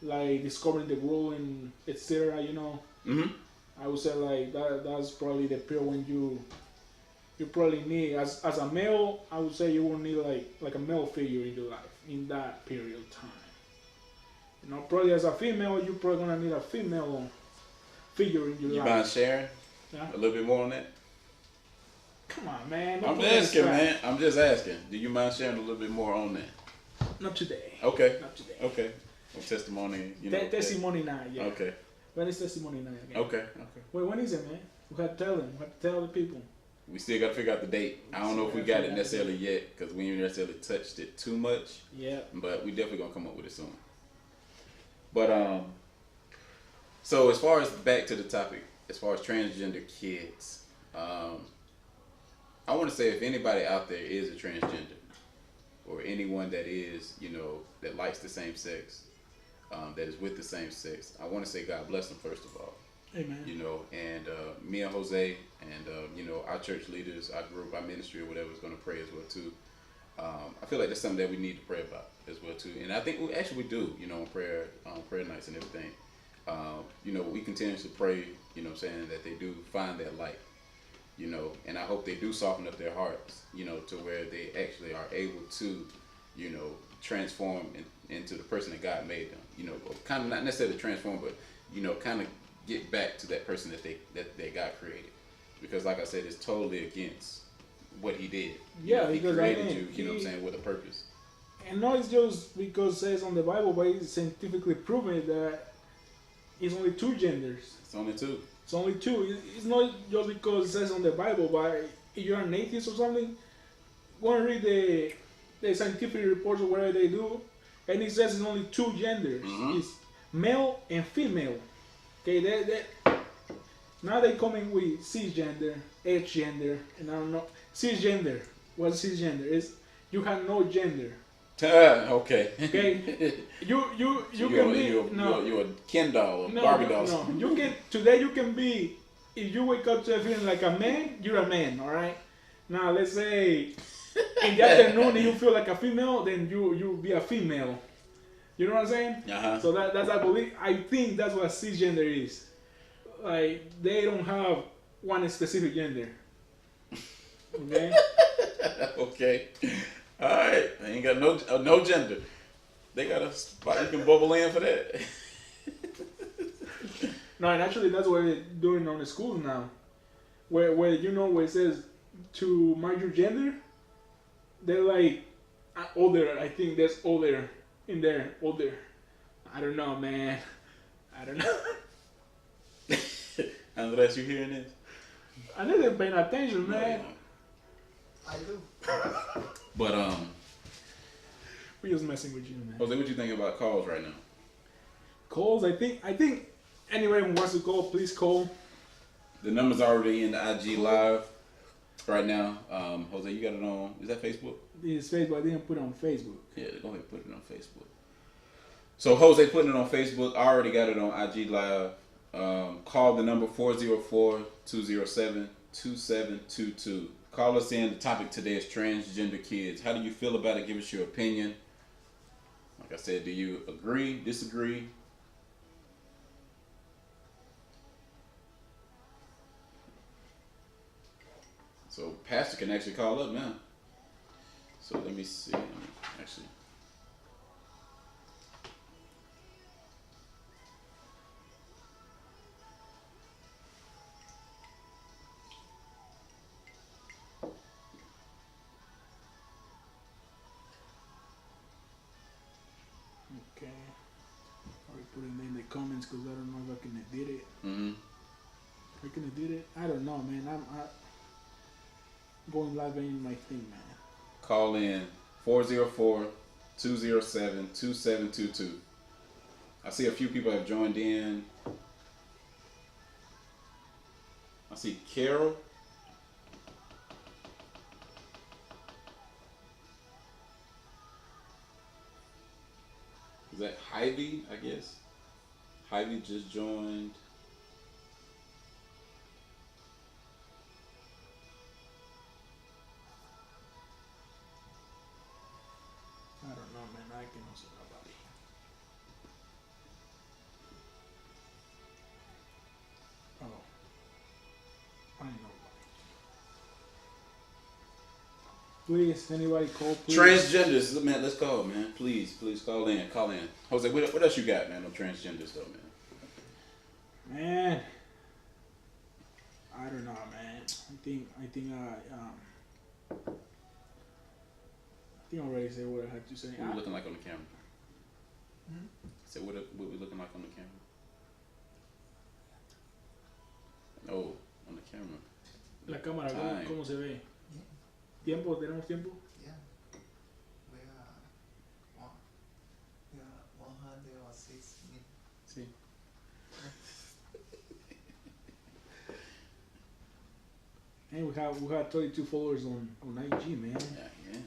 Speaker 1: like discovering the world and etc. You know.
Speaker 2: Mm-hmm.
Speaker 1: I would say like that's probably the period when you probably need as a male. I would say you will need like a male figure in your life in that period of time. You know, probably as a female, you're probably gonna need a female figure in your
Speaker 2: You
Speaker 1: life.
Speaker 2: mind sharing
Speaker 1: Yeah.
Speaker 2: a little bit more on that?
Speaker 1: Come on, man.
Speaker 2: I'm just asking, man. I'm just asking. Do you mind sharing a little bit more on that?
Speaker 1: Not today.
Speaker 2: Okay.
Speaker 1: Not today.
Speaker 2: Okay. Well, testimony, you know.
Speaker 1: Testimony night, yeah.
Speaker 2: Okay.
Speaker 1: When is testimony night again?
Speaker 2: Okay. Okay.
Speaker 1: Wait, when is it, man? We have to tell them. We have to tell the people.
Speaker 2: We still got to figure out the date. I don't know if we got it necessarily yet because we ain't necessarily touched it too much.
Speaker 1: Yeah.
Speaker 2: But we definitely gonna come up with it soon. But so as far as back to the topic, as far as transgender kids, I want to say if anybody out there is a transgender or anyone that is, you know, that likes the same sex, that is with the same sex, I want to say God bless them first of all.
Speaker 1: Amen.
Speaker 2: You know, and me and Jose and you know, our church leaders, our group, our ministry or whatever is going to pray as well too. I feel like that's something that we need to pray about as well too, and I think we do, you know, on prayer nights and everything. You know, we continuously pray, you know what I'm saying, that they do find that light, you know, and I hope they do soften up their hearts, you know, to where they actually are able to, you know, transform into the person that God made them, you know, kind of not necessarily transform, but, you know, kind of get back to that person that God created, because like I said, it's totally against what he did.
Speaker 1: Yeah,
Speaker 2: he
Speaker 1: because
Speaker 2: created
Speaker 1: I mean,
Speaker 2: you know what I'm saying, with a purpose.
Speaker 1: And not it's just because it says on the Bible, but it's scientifically proven that it's only 2 genders.
Speaker 2: It's only 2.
Speaker 1: It's only 2. It's not just because it says on the Bible, but if you're an atheist or something, go and read the scientific reports or whatever they do, and it says it's only 2 genders.
Speaker 2: Mm-hmm.
Speaker 1: It's male and female. Okay, now they coming with cisgender, H gender, and I don't know. Cisgender. What's cisgender? Is you have no gender.
Speaker 2: Okay.
Speaker 1: Okay. You
Speaker 2: You're
Speaker 1: can be
Speaker 2: you're a Ken doll or Barbie doll.
Speaker 1: No. You can today. You can be if you wake up to feeling like a man. You're a man. All right. Now let's say in the afternoon you feel like a female, then you be a female. You know what I'm saying?
Speaker 2: Uh-huh.
Speaker 1: So that's I think that's what cisgender is. Like they don't have one specific gender. Okay.
Speaker 2: Okay. All right. They ain't got no gender. They got a spot you can bubble in for that.
Speaker 1: No, and actually that's what they're doing on the schools now, where you know where it says to mark your gender, they're like older. I think that's older in there older. I don't know, man. I don't know.
Speaker 2: Unless you're hearing this.
Speaker 1: I know they're paying attention, man.
Speaker 3: I do.
Speaker 2: But
Speaker 1: We're just messing with you, man.
Speaker 2: Jose, what you think about calls right now?
Speaker 1: Calls, I think anybody who wants to call, please call.
Speaker 2: The number's already in the IG live right now. Jose, you got it on? Is that Facebook?
Speaker 1: It's Facebook. I didn't put it on Facebook.
Speaker 2: Yeah, go ahead and put it on Facebook. So Jose putting it on Facebook. I already got it on IG live. Call the number 404-207-2722. Call us in. The topic today is transgender kids. How do you feel about it? Give us your opinion. Like I said, do you agree, disagree? So Pastor can actually call up now. So let me see. Actually.
Speaker 1: Okay. I'll put it in the comments because I don't know if I can edit it.
Speaker 2: Mm-hmm.
Speaker 1: I can edit it. I don't know, man. I'm going live ain't my thing, man.
Speaker 2: Call in 404-207-2722. I see a few people have joined in. I see Carol. Is that Hyvie, I guess? Hyvie just joined.
Speaker 1: I don't know, man. I cannot see nobody. Oh. I know. Please, anybody call, please.
Speaker 2: Transgenders, man, let's call, man. Please call in. Call in. Jose, what else you got, man, on transgenders, though, man?
Speaker 1: Man. I don't know, man. I think I already said what I had to say.
Speaker 2: What we looking like on the camera?
Speaker 1: Hmm?
Speaker 2: Say what we looking like on the camera? Oh, on the camera.
Speaker 1: La cámara,
Speaker 2: Time.
Speaker 1: ¿cómo se ve? ¿Tiempo? ¿Tenemos tiempo?
Speaker 3: Yeah. We are 106 minutes.
Speaker 2: See.
Speaker 1: And we have 32 followers on IG, man.
Speaker 2: Yeah.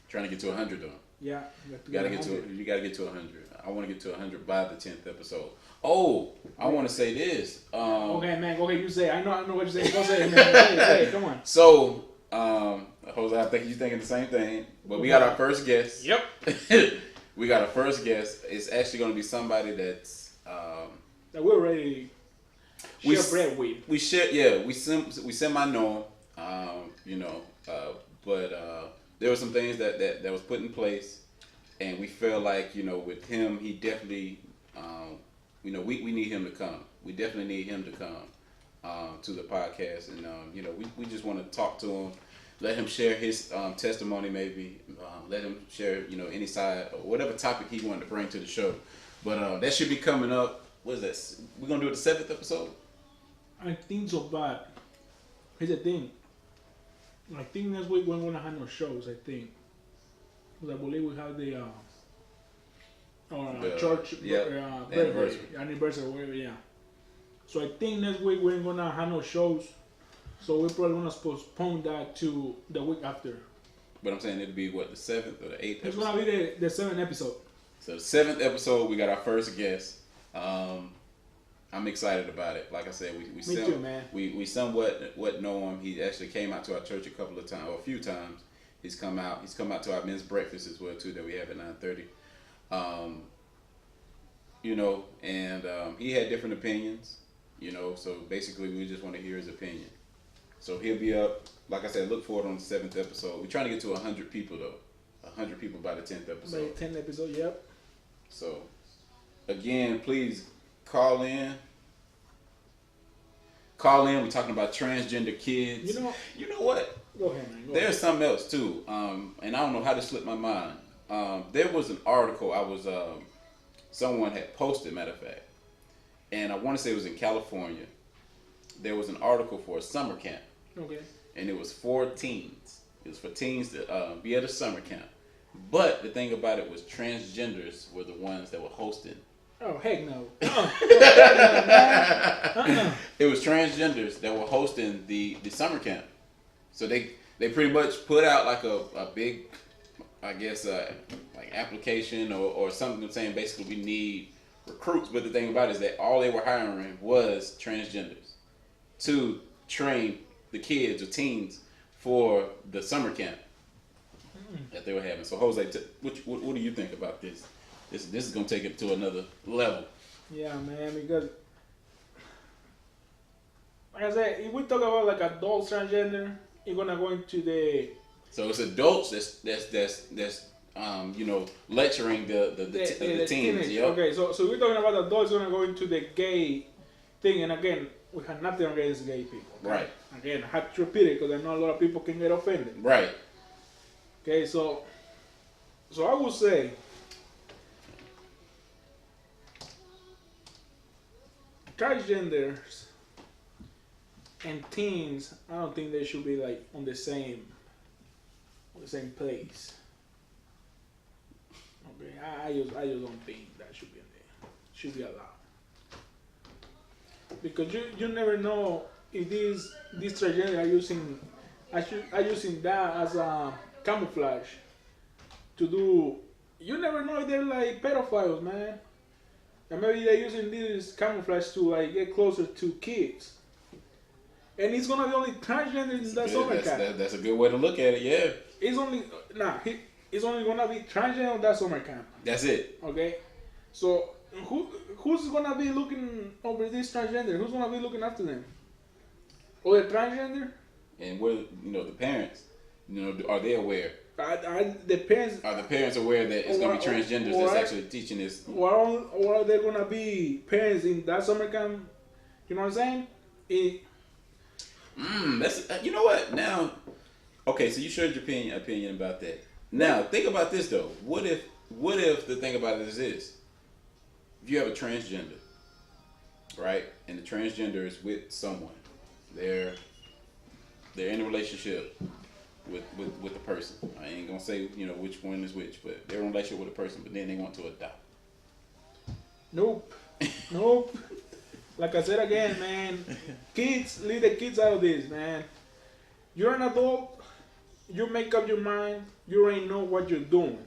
Speaker 2: Trying to get to 100 though.
Speaker 1: Yeah,
Speaker 2: You gotta get to 100. I want to get to 100 by the 10th episode. Oh, I want to say this.
Speaker 1: Okay, man. Go ahead. You say. I know what you're saying. Go say it, man. Say it. Come on.
Speaker 2: So, Jose, I think you're thinking the same thing. But we got our first guest.
Speaker 1: Yep.
Speaker 2: We got our first guest. It's actually going to be somebody that's
Speaker 1: That we already share bread with.
Speaker 2: We share, yeah. We semi know him, but there were some things that was put in place, and we feel like with him, he definitely, we need him to come. We definitely need him to come to the podcast, and we just want to talk to him, let him share his testimony, maybe let him share any side or whatever topic he wanted to bring to the show. But that should be coming up. What is that? We're gonna do it the 7th episode.
Speaker 1: I think so, but here's the thing. I think next week we're gonna have no shows. I think, because I believe we have the church anniversary, whatever. Yeah. So I think next week we ain't gonna have no shows. So we're probably gonna postpone that to the week after.
Speaker 2: But I'm saying it'll be what, the 7th or the 8th
Speaker 1: It's
Speaker 2: episode?
Speaker 1: gonna be the 7th episode.
Speaker 2: So the 7th episode, we got our first guest. I'm excited about it. Like I said,
Speaker 1: Me too, man.
Speaker 2: We somewhat know him. He actually came out to our church a couple of times, or a few times. He's come out to our men's breakfast as well too, that we have at 9:30. And he had different opinions. So basically we just want to hear his opinion. So he'll be up. Like I said, look for it on the 7th episode. We're trying to get to 100 people though. 100 people by the 10th episode.
Speaker 1: By the 10th episode, yep.
Speaker 2: So, again, please call in. Call in. We're talking about transgender kids. You know what?
Speaker 1: Go ahead, man.
Speaker 2: There's something else too. And I don't know how this slipped my mind. There was an article I was someone had posted, matter of fact, and I want to say it was in California. There was an article for a summer camp,
Speaker 1: Okay.
Speaker 2: and it was for teens. It was for teens to be at a summer camp. But the thing about it was transgenders were the ones that were hosting.
Speaker 1: Oh heck no.
Speaker 2: It was transgenders that were hosting the summer camp. So they pretty much put out like a big, I guess, like application or something saying basically we need recruits. But the thing about it is that all they were hiring was transgenders to train the kids or teens for the summer camp that they were having. So Jose, what do you think about this? This is gonna take it to another level.
Speaker 1: Yeah, man, because like I said, if we talk about like adult transgender, you're gonna go into the
Speaker 2: So it's adults that's lecturing the teens.
Speaker 1: teenage.
Speaker 2: Yep.
Speaker 1: Okay, so we're talking about adults gonna go into the gay thing, and again, we have nothing against gay people. Okay?
Speaker 2: Right.
Speaker 1: Again, I have to repeat it because I know a lot of people can get offended.
Speaker 2: Right.
Speaker 1: Okay, so I would say transgenders and teens, I don't think they should be like on the same place. Okay, I just don't think that should be in there. Should be allowed. Because you never know if these transgender are using that as a camouflage to do. You never know if they're like pedophiles, man. And maybe they're using this camouflage to like get closer to kids. And it's gonna be only transgender in that summer camp.
Speaker 2: That's a good way to look at it. Yeah.
Speaker 1: It's only it's only gonna be transgender on that summer camp.
Speaker 2: That's it.
Speaker 1: Okay, so who's gonna be looking over this transgender? Who's gonna be looking after them? Or the transgender?
Speaker 2: And where the parents, are they aware?
Speaker 1: The parents.
Speaker 2: Are the parents aware that it's gonna be transgenders that's actually teaching this?
Speaker 1: Or are there gonna be parents in that summer camp? You know what I'm saying?
Speaker 2: That's you know what now. Okay, so you shared your opinion about that. Now think about this though. What if the thing about it is this? If you have a transgender, right, and the transgender is with someone, they're in a relationship with the person. I ain't gonna say which one is which, but they're in a relationship with a person. But then they want to adopt.
Speaker 1: Nope. Like I said again, man, kids, leave the kids out of this, man. You're an adult, you make up your mind, you already know what you're doing.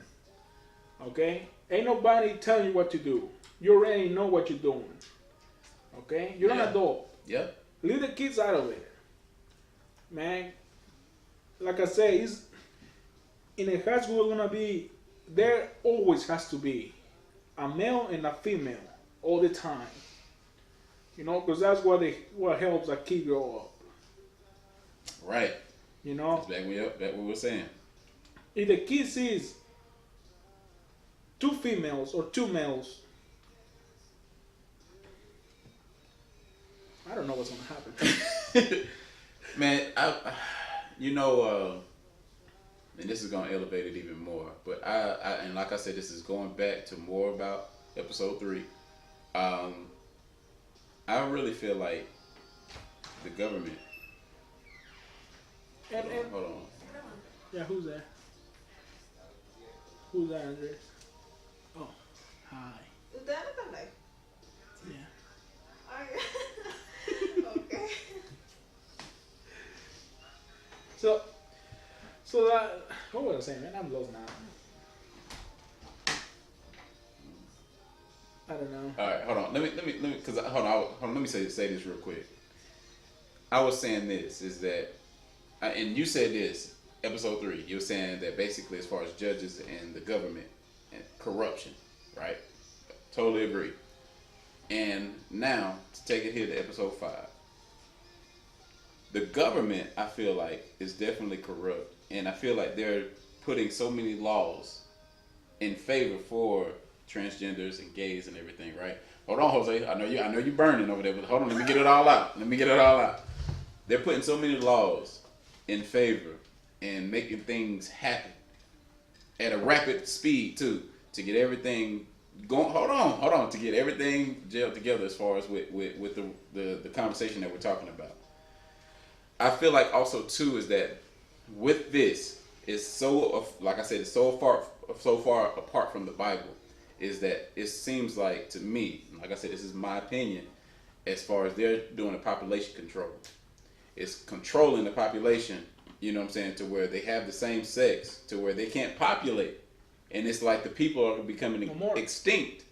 Speaker 1: Okay? Ain't nobody telling you what to do. You already know what you're doing. Okay? You're an adult.
Speaker 2: Yep.
Speaker 1: Leave the kids out of it. Man, like I said, in a high school gonna be, there always has to be a male and a female all the time. Because that's what helps a kid grow up.
Speaker 2: Right.
Speaker 1: That's
Speaker 2: back what we were saying.
Speaker 1: If the kid sees 2 females or 2 males, I don't know what's gonna happen.
Speaker 2: Man, and this is gonna elevate it even more. But and like I said, this is going back to more about episode 3. I really feel like the government. Hold on.
Speaker 1: Yeah, who's there? Who's that, Andres? Oh, hi.
Speaker 4: ¿Usted no está live?
Speaker 1: Yeah.
Speaker 4: Ay. Okay.
Speaker 1: So that, what was I saying, man? I'm lost now. I don't know.
Speaker 2: All right, hold on. Let me, because hold on. Let me say this real quick. I was saying this is that, and you said this episode 3. You were saying that basically as far as judges and the government and corruption, right? Totally agree. And now to take it here to episode 5. The government, I feel like, is definitely corrupt, and I feel like they're putting so many laws in favor for transgenders and gays and everything, right? Hold on, Jose. I know you burning over there, but hold on. Let me get it all out. They're putting so many laws in favor and making things happen at a rapid speed too, to get everything going. Hold on, to get everything gelled together as far as with the conversation that we're talking about. I feel like also too is that with this, it's so, like I said, it's so far apart from the Bible, is that it seems like to me, like I said, this is my opinion, as far as they're doing a population control. It's controlling the population, you know what I'm saying, to where they have the same sex, to where they can't populate. And it's like the people are becoming extinct,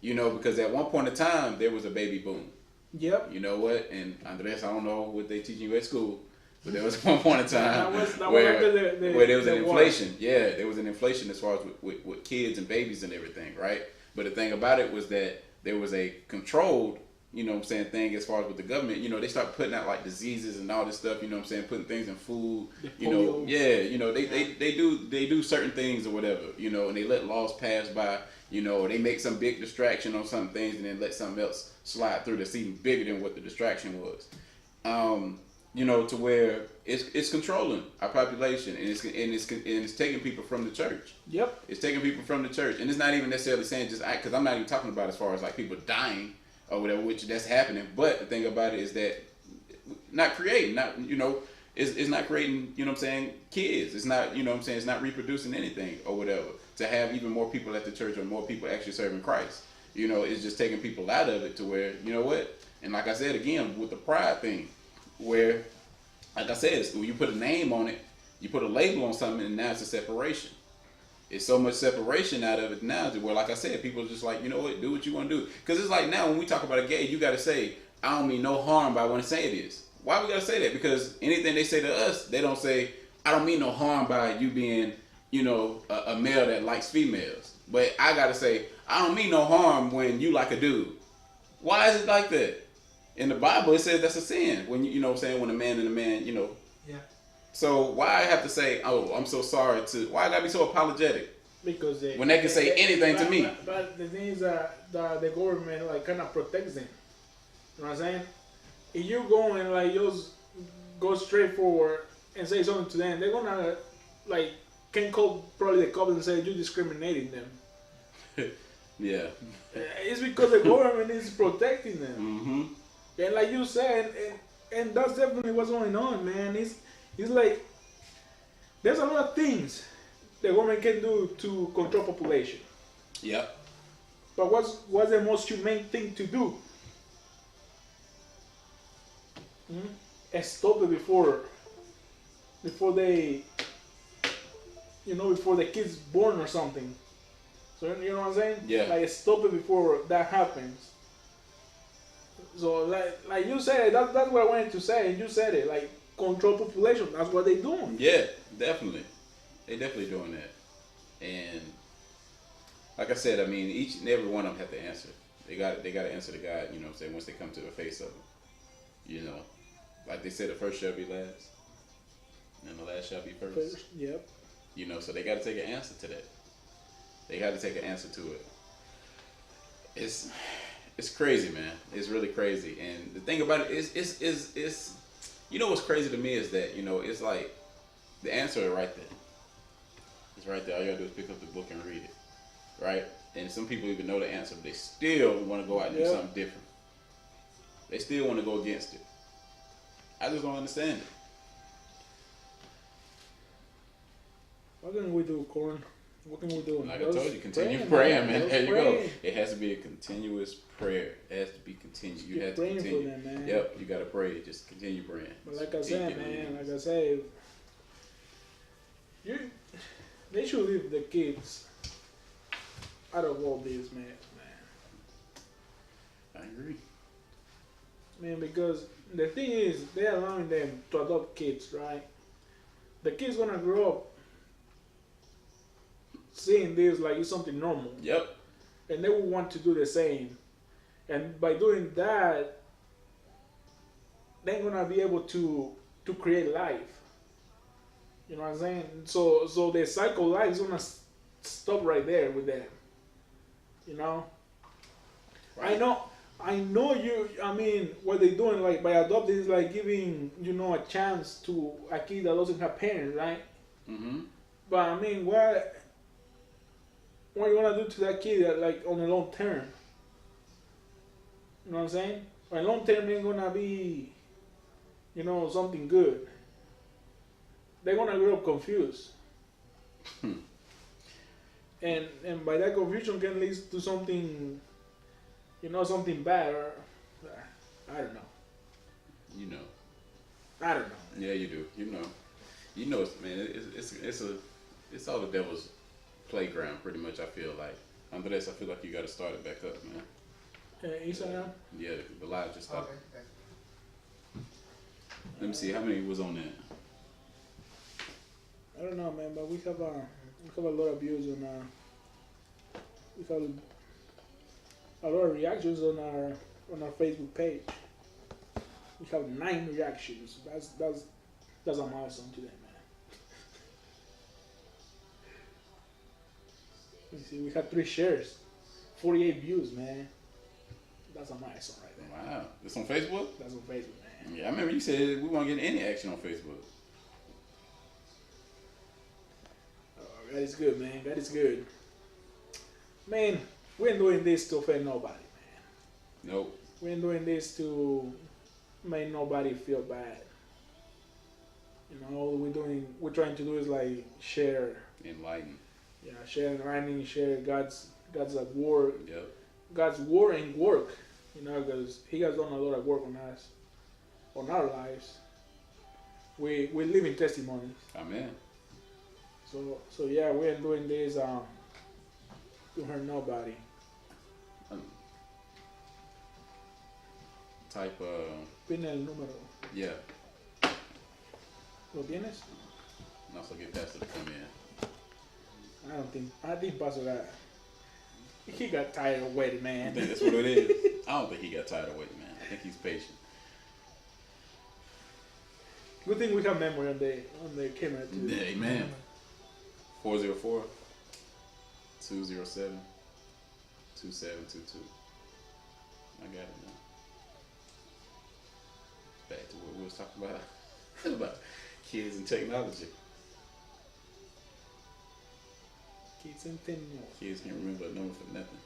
Speaker 2: you know, because at one point in time, there was a baby boom.
Speaker 1: Yep.
Speaker 2: You know what? And Andres, I don't know what they teaching you at school, but there was one point in time
Speaker 1: that
Speaker 2: where
Speaker 1: was
Speaker 2: there was an inflation. Yeah, there was an inflation as far as with kids and babies and everything, right? But the thing about it was that there was a controlled, you know what I'm saying, thing as far as with the government. You know, they start putting out like diseases and all this stuff, you know what I'm saying, putting things in food, you know, yeah, you know, they do certain things or whatever, you know, and they let laws pass by, you know, they make some big distraction on some things and then let something else slide through that's even bigger than what the distraction was. You know, to where it's controlling our population and it's taking people from the church.
Speaker 1: Yep.
Speaker 2: It's taking people from the church, and it's not even necessarily saying just because I'm not even talking about as far as like people dying or whatever, which that's happening. But the thing about it is that not creating, not, you know, it's not creating, you know what I'm saying, kids. It's not, you know what I'm saying, it's not reproducing anything or whatever. To have even more people at the church or more people actually serving Christ, you know, it's just taking people out of it to where, you know what, and like I said again with the pride thing, where, like I said, when you put a name on it, you put a label on something, and now it's a separation. It's so much separation out of it now to where, like I said, people are just like, you know what, do what you want to do. Because it's like now when we talk about a gay, you got to say, I don't mean no harm by when I say it is. Why we got to say that? Because anything they say to us, they don't say, I don't mean no harm by you being, you know, a male that likes females. But I got to say, I don't mean no harm when you like a dude. Why is it like that? In the Bible, it says that's a sin. When you know what I'm saying, when a man and a man, you know.
Speaker 3: Yeah.
Speaker 2: So why I have to say, oh, I'm so sorry to, why I gotta be so apologetic?
Speaker 1: Because
Speaker 2: when they can say anything to me.
Speaker 1: But the thing is that the government like kind of protects them. You know what I'm saying? If you go and like just go straight forward and say something to them, they're gonna like can call probably the cops and say you discriminating them.
Speaker 2: Yeah.
Speaker 1: It's because the government is protecting them.
Speaker 2: Mm-hmm.
Speaker 1: And like you said, and that's definitely what's going on, man. It's like there's a lot of things the government can do to control population.
Speaker 2: Yep.
Speaker 1: But what's the most humane thing to do? Stop it before they, you know, before the kid's born or something. So you know what I'm saying?
Speaker 2: Yeah.
Speaker 1: Like stop it before that happens. So like you said, that's what I wanted to say, and you said it. Like control population. That's what they're doing.
Speaker 2: Yeah, definitely. They definitely doing that. And like I said, I mean, each and every one of them have to answer. They got to answer to God. You know what I'm saying? Once they come to the face of it, you know, like they said, the first shall be last, and the last shall be first.
Speaker 1: Yep.
Speaker 2: You know, so they got to take an answer to that. They got to take an answer to it. It's crazy, man. It's really crazy. And the thing about it is you know what's crazy to me is that, you know, it's like the answer is right there. It's right there. All you gotta do is pick up the book and read it, right? And some people even know the answer, but they still want to go out and do something different. They still want to go against it. I just don't understand it.
Speaker 1: What can we do, Corn? What can we do?
Speaker 2: Like I told you, continue praying, man. There you go. It has to be a continuous prayer. It has to be continued. You have to continue.
Speaker 1: For them, man.
Speaker 2: Yep, you gotta pray. Just continue praying.
Speaker 1: But like I said, man, like I said, they should leave the kids out of all this, man.
Speaker 2: I agree.
Speaker 1: Man, because the thing is, they're allowing them to adopt kids, right? The kid's gonna grow up seeing this like it's something normal.
Speaker 2: Yep.
Speaker 1: And they will want to do the same. And by doing that, they're gonna be able to create life. You know what I'm saying? So the cycle life is gonna stop right there with them. You know? Right. I know you. I mean, what they're doing, like by adopting, is like giving, you know, a chance to a kid that doesn't have parents, right?
Speaker 2: Mm-hmm.
Speaker 1: But I mean, what what you wanna do to that kid like on the long term. You know what I'm saying? On long term ain't gonna be, something good. They're gonna grow up confused. And by that confusion can lead to something, something bad or I don't know.
Speaker 2: You know.
Speaker 1: I don't know.
Speaker 2: Yeah, you do. You know, man. It's all the devil's playground, pretty much. I feel like. Andres, I feel like you got to start it back up, man.
Speaker 1: Instagram.
Speaker 2: Yeah, the live just stopped.
Speaker 3: Okay, okay.
Speaker 2: Let me see how many was on that.
Speaker 1: I don't know, man, but we have a lot of views on we have a lot of reactions on our Facebook page. We have 9 reactions. That's a milestone today, man. You see, we had 3 shares, 48 views, man. That's a milestone right there.
Speaker 2: Wow, it's on Facebook.
Speaker 1: That's on Facebook, man.
Speaker 2: Yeah, I remember you said we weren't getting any action on Facebook.
Speaker 1: Oh, that is good, man. That is good. Man, we ain't doing this to offend nobody, man.
Speaker 2: Nope.
Speaker 1: We ain't doing this to make nobody feel bad. All we're trying to do is like share.
Speaker 2: Enlighten.
Speaker 1: Yeah, share enlightening, share God's word.
Speaker 2: Yep.
Speaker 1: God's word and work. Because He has done a lot of work on us, on our lives. We live in testimonies.
Speaker 2: Amen.
Speaker 1: So yeah, we ain't doing this to hurt nobody.
Speaker 2: Type
Speaker 1: Pin el número.
Speaker 2: yeah.
Speaker 1: ¿Lo tienes?
Speaker 2: And also get Pastor to come in.
Speaker 1: I think Pastor got. He got tired of waiting,
Speaker 2: I
Speaker 1: man.
Speaker 2: think that's what it is. I don't think he got tired of waiting, man. I think he's patient.
Speaker 1: Good thing we have memory on the camera too.
Speaker 2: Yeah, amen. 404 207 2722. I got it now. Back to what we was talking about. About kids and technology.
Speaker 1: Kids and things.
Speaker 2: Kids can't remember a number for nothing.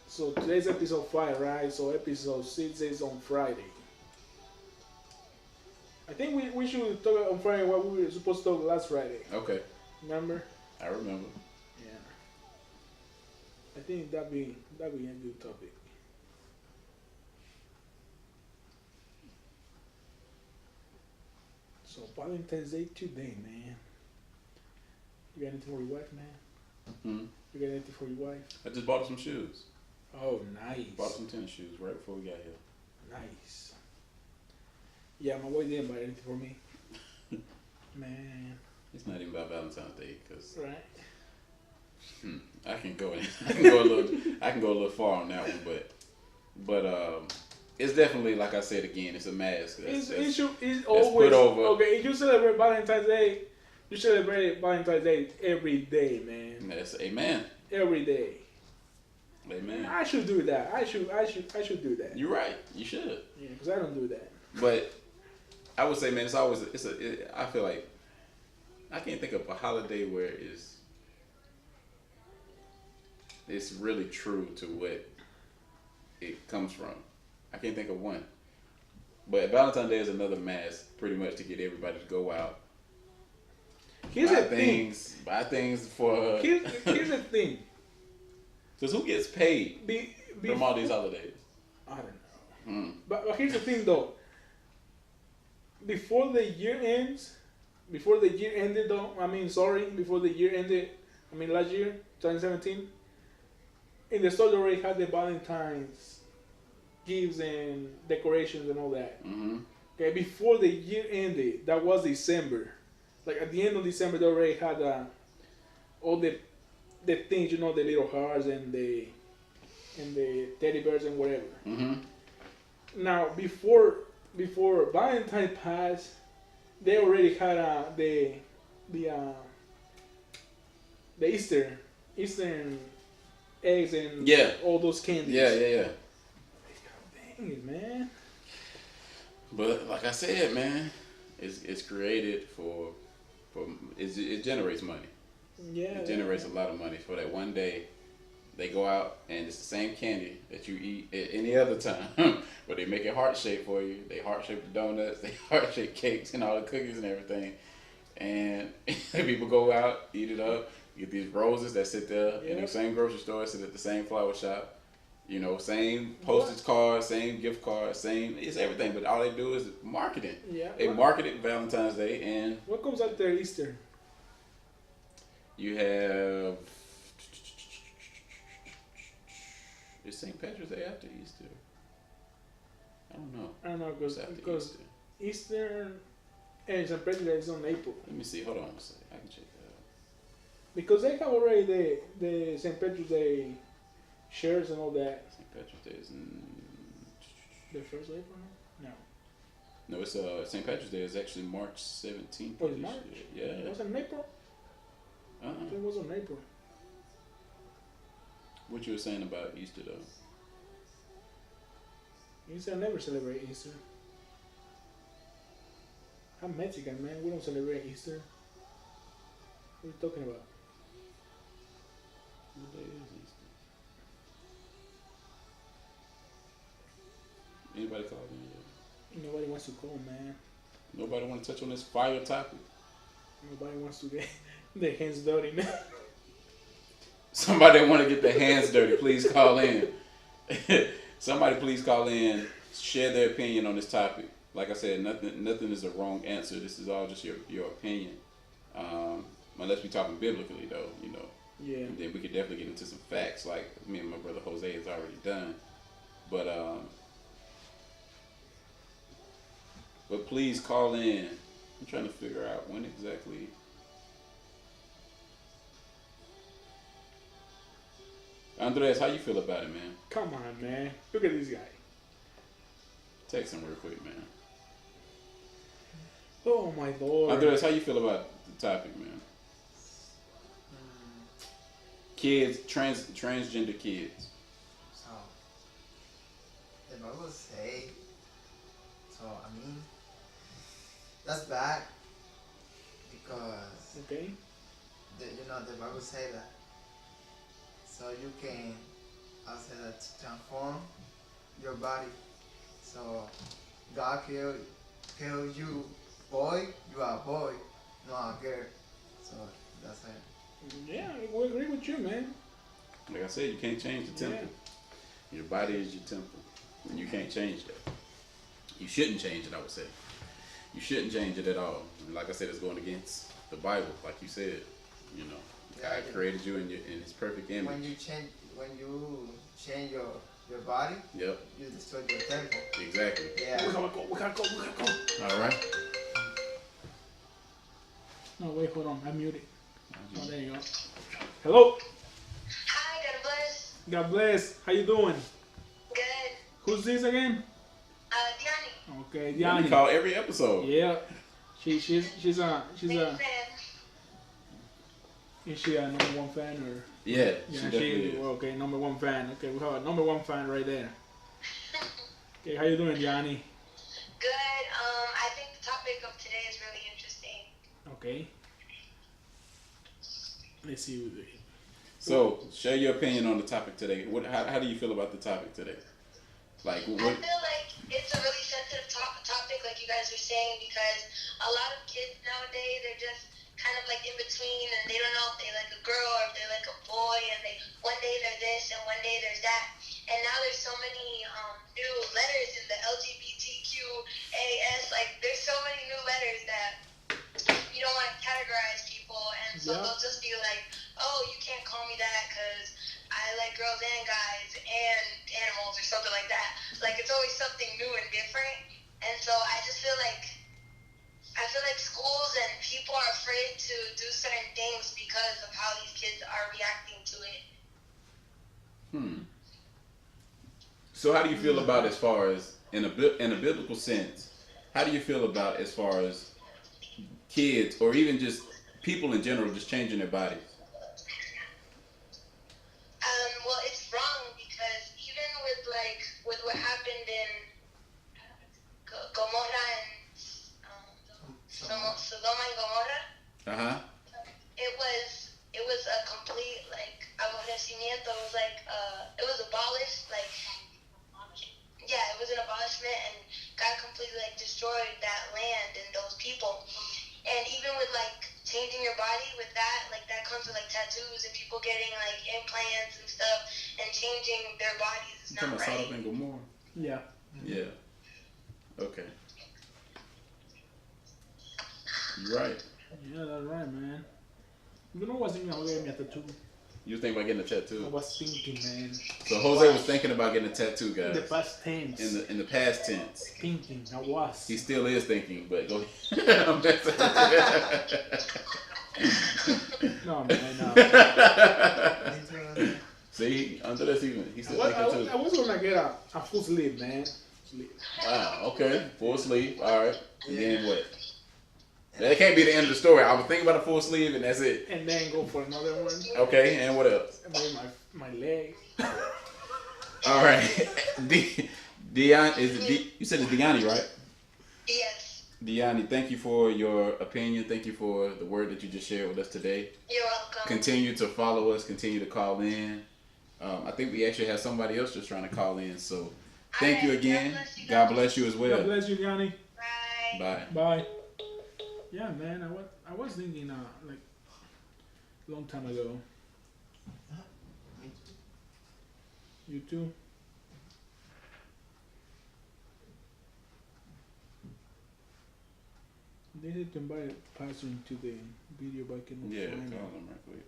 Speaker 1: So today's episode 5, right? So episode 6 is on Friday. I think we should talk on Friday what we were supposed to talk last Friday.
Speaker 2: Okay.
Speaker 1: Remember?
Speaker 2: I remember.
Speaker 1: Yeah. I think that'd be a good topic. So Valentine's Day today, man. You got anything for your wife, man?
Speaker 2: Hmm.
Speaker 1: You got anything for your wife?
Speaker 2: I just bought her some shoes.
Speaker 1: Oh, nice.
Speaker 2: Bought her some tennis shoes right before we got here.
Speaker 1: Nice. Yeah, my wife didn't buy anything for me. Man.
Speaker 2: It's not even about Valentine's Day because
Speaker 1: Right.
Speaker 2: I can go a little far on that one, but it's definitely, like I said again, it's a mask.
Speaker 1: It's always
Speaker 2: put over.
Speaker 1: Okay. If you celebrate Valentine's Day, you celebrate Valentine's Day every day, man.
Speaker 2: That's amen.
Speaker 1: Every day.
Speaker 2: Amen.
Speaker 1: I should do that. I should do that.
Speaker 2: You're right. You should.
Speaker 1: Yeah, because I don't do that.
Speaker 2: But I would say, man, I feel like I can't think of a holiday where it's really true to what it comes from. I can't think of one. But Valentine's Day is another mask, pretty much, to get everybody to go out.
Speaker 1: Here's the thing.
Speaker 2: Buy things for.
Speaker 1: Here's the thing.
Speaker 2: Because who gets paid from all these holidays?
Speaker 1: I don't know.
Speaker 2: Mm.
Speaker 1: But here's the thing, though. Before the year ended, before the year ended, last year, 2017, in the store they already had the Valentine's gifts and decorations and all that.
Speaker 2: Mm-hmm.
Speaker 1: Okay, before the year ended, that was December. Like at the end of December, they already had all the things, the little hearts and the teddy bears and whatever.
Speaker 2: Mm-hmm.
Speaker 1: Now, before Valentine passed, they already had the Eastern eggs and all those candies.
Speaker 2: Yeah.
Speaker 1: Dang it, man.
Speaker 2: But like I said, man, it's created for it generates money.
Speaker 1: Yeah.
Speaker 2: It generates a lot of money for that one day. They go out and it's the same candy that you eat at any other time, but they make it heart shaped for you. They heart shape the donuts, they heart shape cakes and all the cookies and everything. And people go out, eat it up, get these roses that sit there in the same grocery store, sit at the same flower shop. You know, same postage card, same gift card, same, it's everything. But all they do is marketing.
Speaker 1: Yeah.
Speaker 2: They market it Valentine's Day, and
Speaker 1: What comes after Easter?
Speaker 2: you have, it's St. Patrick's Day after Easter. I don't know.
Speaker 1: I don't know
Speaker 2: What's after
Speaker 1: because
Speaker 2: Easter?
Speaker 1: Easter and St. Patrick's Day is on April.
Speaker 2: Let me see. Hold on a second. I can check that out.
Speaker 1: Because they have already the St. Patrick's Day shirts and all that.
Speaker 2: St. Patrick's Day is
Speaker 1: The first of April? No.
Speaker 2: no, it's St. Patrick's Day is actually March 17th.
Speaker 1: Oh, it's March?
Speaker 2: Yeah.
Speaker 1: It wasn't in April? I think it was on April.
Speaker 2: What you were saying about Easter though?
Speaker 1: Easter, I never celebrate Easter. I'm Mexican, man. We don't celebrate Easter. What are you talking about?
Speaker 2: What day is Easter? Anybody call in yet?
Speaker 1: Nobody wants to call, man.
Speaker 2: Nobody want to touch on this fire topic?
Speaker 1: Nobody wants to get their hands dirty, man.
Speaker 2: Somebody want to get their hands dirty, please call in. Somebody please call in, share their opinion on this topic. Like I said, nothing is a wrong answer. This is all just your opinion. Unless we're talking biblically though, you know.
Speaker 1: Yeah.
Speaker 2: And then we could definitely get into some facts like me and my brother Jose has already done. But please call in. I'm trying to figure out when exactly. Andres, how you feel about it, man?
Speaker 1: Come on, man. Look at this guy.
Speaker 2: Text him real quick, man.
Speaker 1: Oh my lord.
Speaker 2: Andres, how you feel about the topic, man? Kids, transgender kids.
Speaker 3: So, the Bible say, so I mean, that's bad because
Speaker 1: Okay.
Speaker 3: the Bible say that. So you can, I say that, transform your body. So God created you boy, you are a boy, not a girl. So that's it.
Speaker 1: Yeah, we agree with you, man.
Speaker 2: Like I said, you can't change the temple. Your body is your temple, and you can't change that. You shouldn't change it, I would say. You shouldn't change it at all. And like I said, it's going against the Bible, like you said. You know, God created you in His perfect image.
Speaker 3: When you change your body,
Speaker 2: Yep.
Speaker 3: you destroy your temple.
Speaker 2: Exactly.
Speaker 3: Yeah.
Speaker 1: We gotta go.
Speaker 2: All right.
Speaker 1: No, wait, hold on. I'm muted. Oh, there you go. Hello.
Speaker 5: Hi, God bless.
Speaker 1: God bless. How you doing?
Speaker 5: Good.
Speaker 1: Who's this again?
Speaker 5: Diani.
Speaker 1: Okay,
Speaker 2: Yeah, you
Speaker 1: Diani.
Speaker 2: call every episode.
Speaker 1: Yeah. She's
Speaker 5: Big fan.
Speaker 1: is she a number one fan or?
Speaker 2: Yeah,
Speaker 1: Yeah,
Speaker 2: she definitely is.
Speaker 1: okay, number one fan. Okay, we have a number one fan right there. Okay, how you doing, Diani?
Speaker 5: Good. I think the topic of today is really interesting.
Speaker 1: Okay. Let's see.
Speaker 2: So, share your opinion on the topic today. How do you feel about the topic today? Like,
Speaker 5: I
Speaker 2: what?
Speaker 5: feel like it's a really sensitive topic, like you guys are saying, because a lot of kids nowadays, they're just kind of like in between, and they don't know if they like a girl or if they like a boy, and one day they're this and one day there's that. And now there's so many new letters in the LGBTQAS, like there's so many new letters that you don't want to categorize people, and so they'll just be like, oh, you can't call me that because I like girls and guys and animals or something like that. Like it's always something new and different, and so I feel like schools and people are afraid to do certain things because of how these kids are reacting to it.
Speaker 2: So how do you feel about as far as in a biblical sense? How do you feel about as far as kids or even just people in general just changing their bodies?
Speaker 5: Well, it's wrong because even with what happened in Gomorrah and Sodoma and Gomorrah, it getting like implants and stuff and changing their bodies is
Speaker 2: Talking
Speaker 5: not
Speaker 2: about Sodom
Speaker 5: right.
Speaker 2: and Gomorrah.
Speaker 1: Yeah.
Speaker 2: Yeah. Okay. You're right.
Speaker 1: Yeah, that's right, man. You know what's thinking about getting me a tattoo?
Speaker 2: You think about getting a
Speaker 1: I
Speaker 2: tattoo?
Speaker 1: was thinking, man.
Speaker 2: So Jose was thinking about getting a tattoo,
Speaker 1: In
Speaker 2: guys.
Speaker 1: the past tense.
Speaker 2: In the past tense.
Speaker 1: Thinking, I was.
Speaker 2: He still is thinking, but go ahead. I'm just
Speaker 1: No, man, no.
Speaker 2: See, under this even, he's still
Speaker 1: I
Speaker 2: thinking too.
Speaker 1: was gonna get a full sleeve, man.
Speaker 2: Wow, okay. Full sleeve, alright. And then what? That can't be the end of the story. I was thinking about a full sleeve and that's it.
Speaker 1: And then go for another one.
Speaker 2: Okay, and what else?
Speaker 1: And maybe my leg.
Speaker 2: Alright. Dion, you said it's Deani, right?
Speaker 5: Yes,
Speaker 2: Deani, thank you for your opinion. Thank you for the word that you just shared with us today.
Speaker 5: you're welcome.
Speaker 2: Continue to follow us. Continue to call in. I think we actually have somebody else just trying to call in. So thank you
Speaker 5: Alright,
Speaker 2: again.
Speaker 5: God bless you
Speaker 2: God
Speaker 5: guys.
Speaker 2: bless you as
Speaker 1: God
Speaker 2: well.
Speaker 1: bless you, Yanni.
Speaker 5: Bye.
Speaker 2: Bye.
Speaker 1: Bye. Yeah, man. I was thinking like long time ago. You too. They need to invite a pastor into the video, but I cannot
Speaker 2: Yeah, call
Speaker 1: find him.
Speaker 2: him right quick.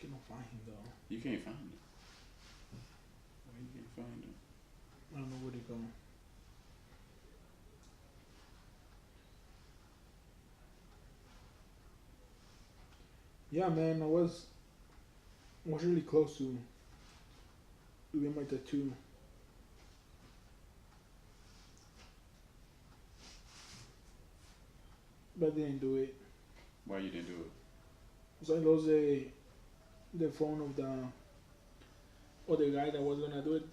Speaker 1: Cannot find him though.
Speaker 2: You can't find him. Why you can't find him?
Speaker 1: I don't know where to go. Yeah, man, I was really close to get my tattoo. But I didn't do it.
Speaker 2: Why you didn't do it?
Speaker 1: So I lost the phone of the other guy that was gonna do it.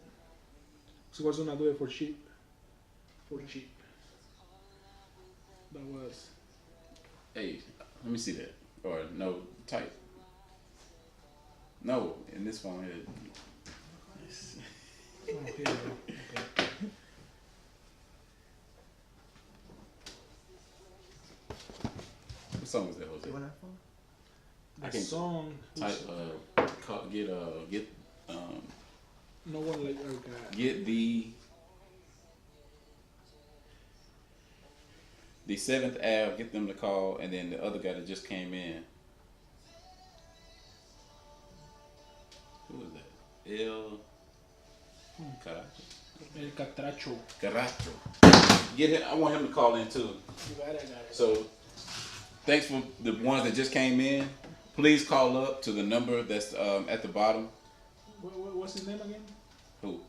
Speaker 1: So I was gonna do it for cheap. For cheap. That was.
Speaker 2: Hey, let me see that. Or no, type. No, in this phone here. Yes.
Speaker 1: Oh, here we go. Okay.
Speaker 2: What song is that, Jose?
Speaker 3: You want that phone?
Speaker 1: The
Speaker 2: I can
Speaker 1: song.
Speaker 2: Type. Get
Speaker 1: No one like our guy.
Speaker 2: get the seventh Ave. Get them to call, and then the other guy that just came in. Who is that? El Caracho.
Speaker 1: El Catracho.
Speaker 2: Caracho. Get him. I want him to call in too.
Speaker 1: You got it, got it.
Speaker 2: So, thanks for the ones that just came in. Please call up to the number that's at the bottom.
Speaker 1: What's his name again?
Speaker 2: Who?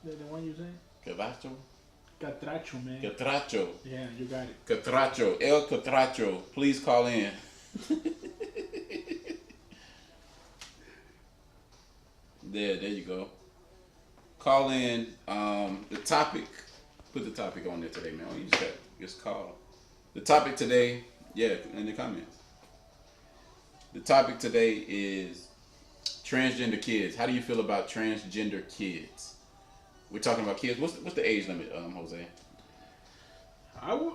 Speaker 1: The one you saying?
Speaker 2: Caracho.
Speaker 1: Catracho, man.
Speaker 2: Catracho.
Speaker 1: Yeah, you got it.
Speaker 2: Catracho. El Catracho. Please call in. There you go. Call in. The topic. Put the topic on there today, man. You just call. The topic today, yeah, in the comments. The topic today is transgender kids. How do you feel about transgender kids? We're talking about kids. What's the age limit, Jose?
Speaker 1: I would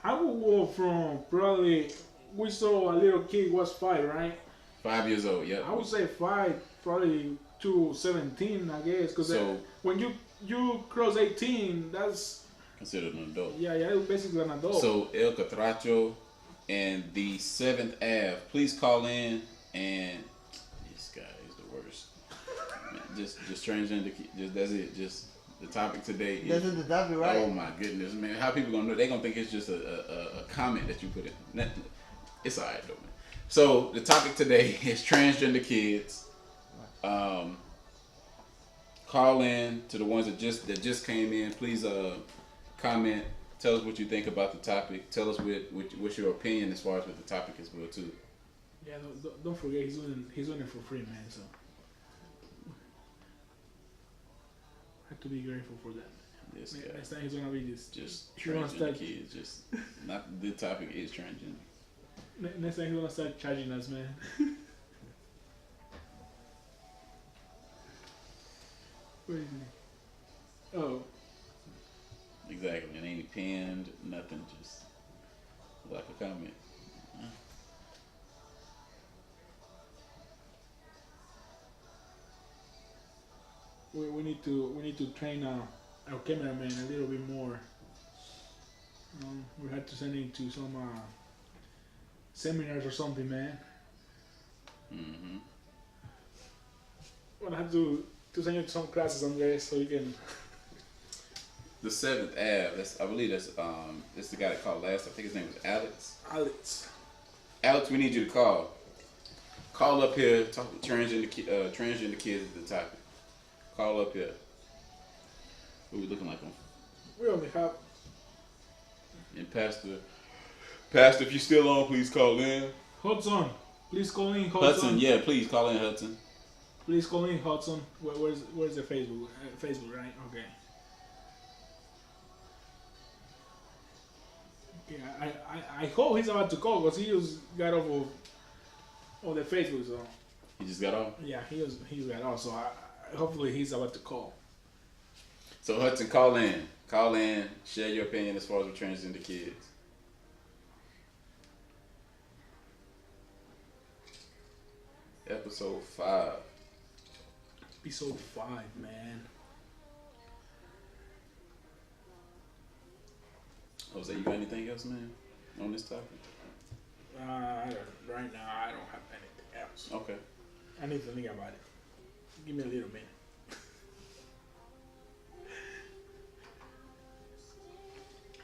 Speaker 1: go from probably. We saw a little kid was 5, right?
Speaker 2: 5 years old. Yeah.
Speaker 1: I would say 5, probably to 17, I guess, because
Speaker 2: So-
Speaker 1: when you cross 18, that's
Speaker 2: Considered an adult.
Speaker 1: yeah, basically an adult.
Speaker 2: So El Catracho and the 7th Ave, please call in. And this guy is the worst. Man, just transgender kids. Just that's it. Just the topic today is.
Speaker 3: That's the topic, right?
Speaker 2: Oh my goodness, man! How people gonna know? They gonna think it's just a comment that you put in. It's alright though, man. So the topic today is transgender kids. Call in to the ones that just came in. Please comment. Tell us what you think about the topic. Tell us what's your opinion as far as with the topic as well too.
Speaker 1: yeah, don't forget he's doing it for free, man. So have to be grateful for that.
Speaker 2: This guy.
Speaker 1: Next time he's gonna be this.
Speaker 2: Just
Speaker 1: He wants
Speaker 2: transgender
Speaker 1: that-
Speaker 2: kids. Just not the topic is transgender.
Speaker 1: Next time he's gonna start charging us, man. Where is he? Oh,
Speaker 2: Exactly. It ain't pinned, nothing. Just like a comment.
Speaker 1: we need to train our cameraman a little bit more. We had to send him to some seminars or something, man.
Speaker 2: Mm-hmm.
Speaker 1: We'll have to send you to some classes, Andres, so you can.
Speaker 2: The 7th Ave. I believe that's the guy that called last. I think his name was Alex.
Speaker 1: Alex.
Speaker 2: Alex, we need you to call. Call up here. Talk to transgender kids at the topic. Call up here. What we looking like on?
Speaker 1: We only have.
Speaker 2: And Pastor, if you still on, please call in.
Speaker 1: Hudson, please call in.
Speaker 2: Hudson, yeah, please call in, Hudson.
Speaker 1: Please call in, Hudson. Where's the Facebook? Facebook, right? Okay. Okay, I hope he's about to call because he just got off of the Facebook, so.
Speaker 2: He just got off?
Speaker 1: Yeah, he got off, so hopefully he's about to call.
Speaker 2: So Hudson, call in. Call in, share your opinion as far as with transgender kids. Episode 5.
Speaker 1: Episode 5, man.
Speaker 2: Jose, you got anything else, man, on this topic?
Speaker 1: Right now, I don't have anything else.
Speaker 2: Okay.
Speaker 1: I need to think about it. Give me a little minute.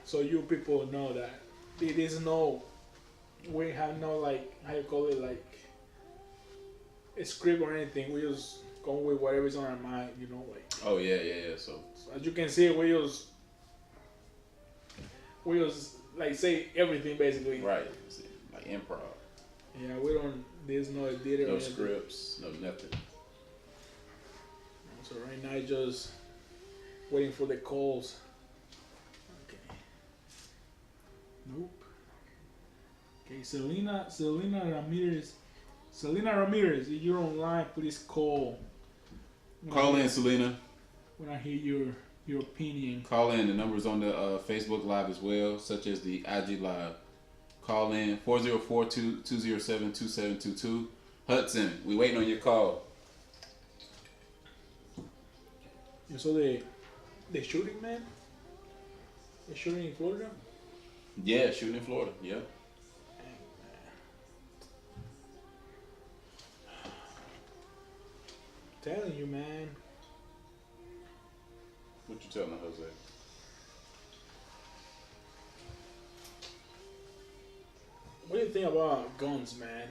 Speaker 1: So you people know that it is we have no, like, how you call it, like, a script or anything. We just go with whatever's on our mind, like.
Speaker 2: Oh yeah. So
Speaker 1: As you can see, we just like say everything basically.
Speaker 2: right, like improv.
Speaker 1: Yeah, there's no edit or
Speaker 2: No
Speaker 1: anything.
Speaker 2: scripts, no nothing.
Speaker 1: So right now, just waiting for the calls. Okay. Nope. Okay, Selena Ramirez, if you're online, please call.
Speaker 2: Call in, Selena.
Speaker 1: When I hear your opinion.
Speaker 2: Call in. The numbers on the Facebook Live as well, such as the IG Live. Call in 404-207-2722. Hudson, we waiting on your call.
Speaker 1: You saw the shooting, man? The shooting in Florida?
Speaker 2: Yeah, shooting in Florida. Yeah.
Speaker 1: Telling you, man.
Speaker 2: What you telling Jose?
Speaker 1: What do you think about guns, man?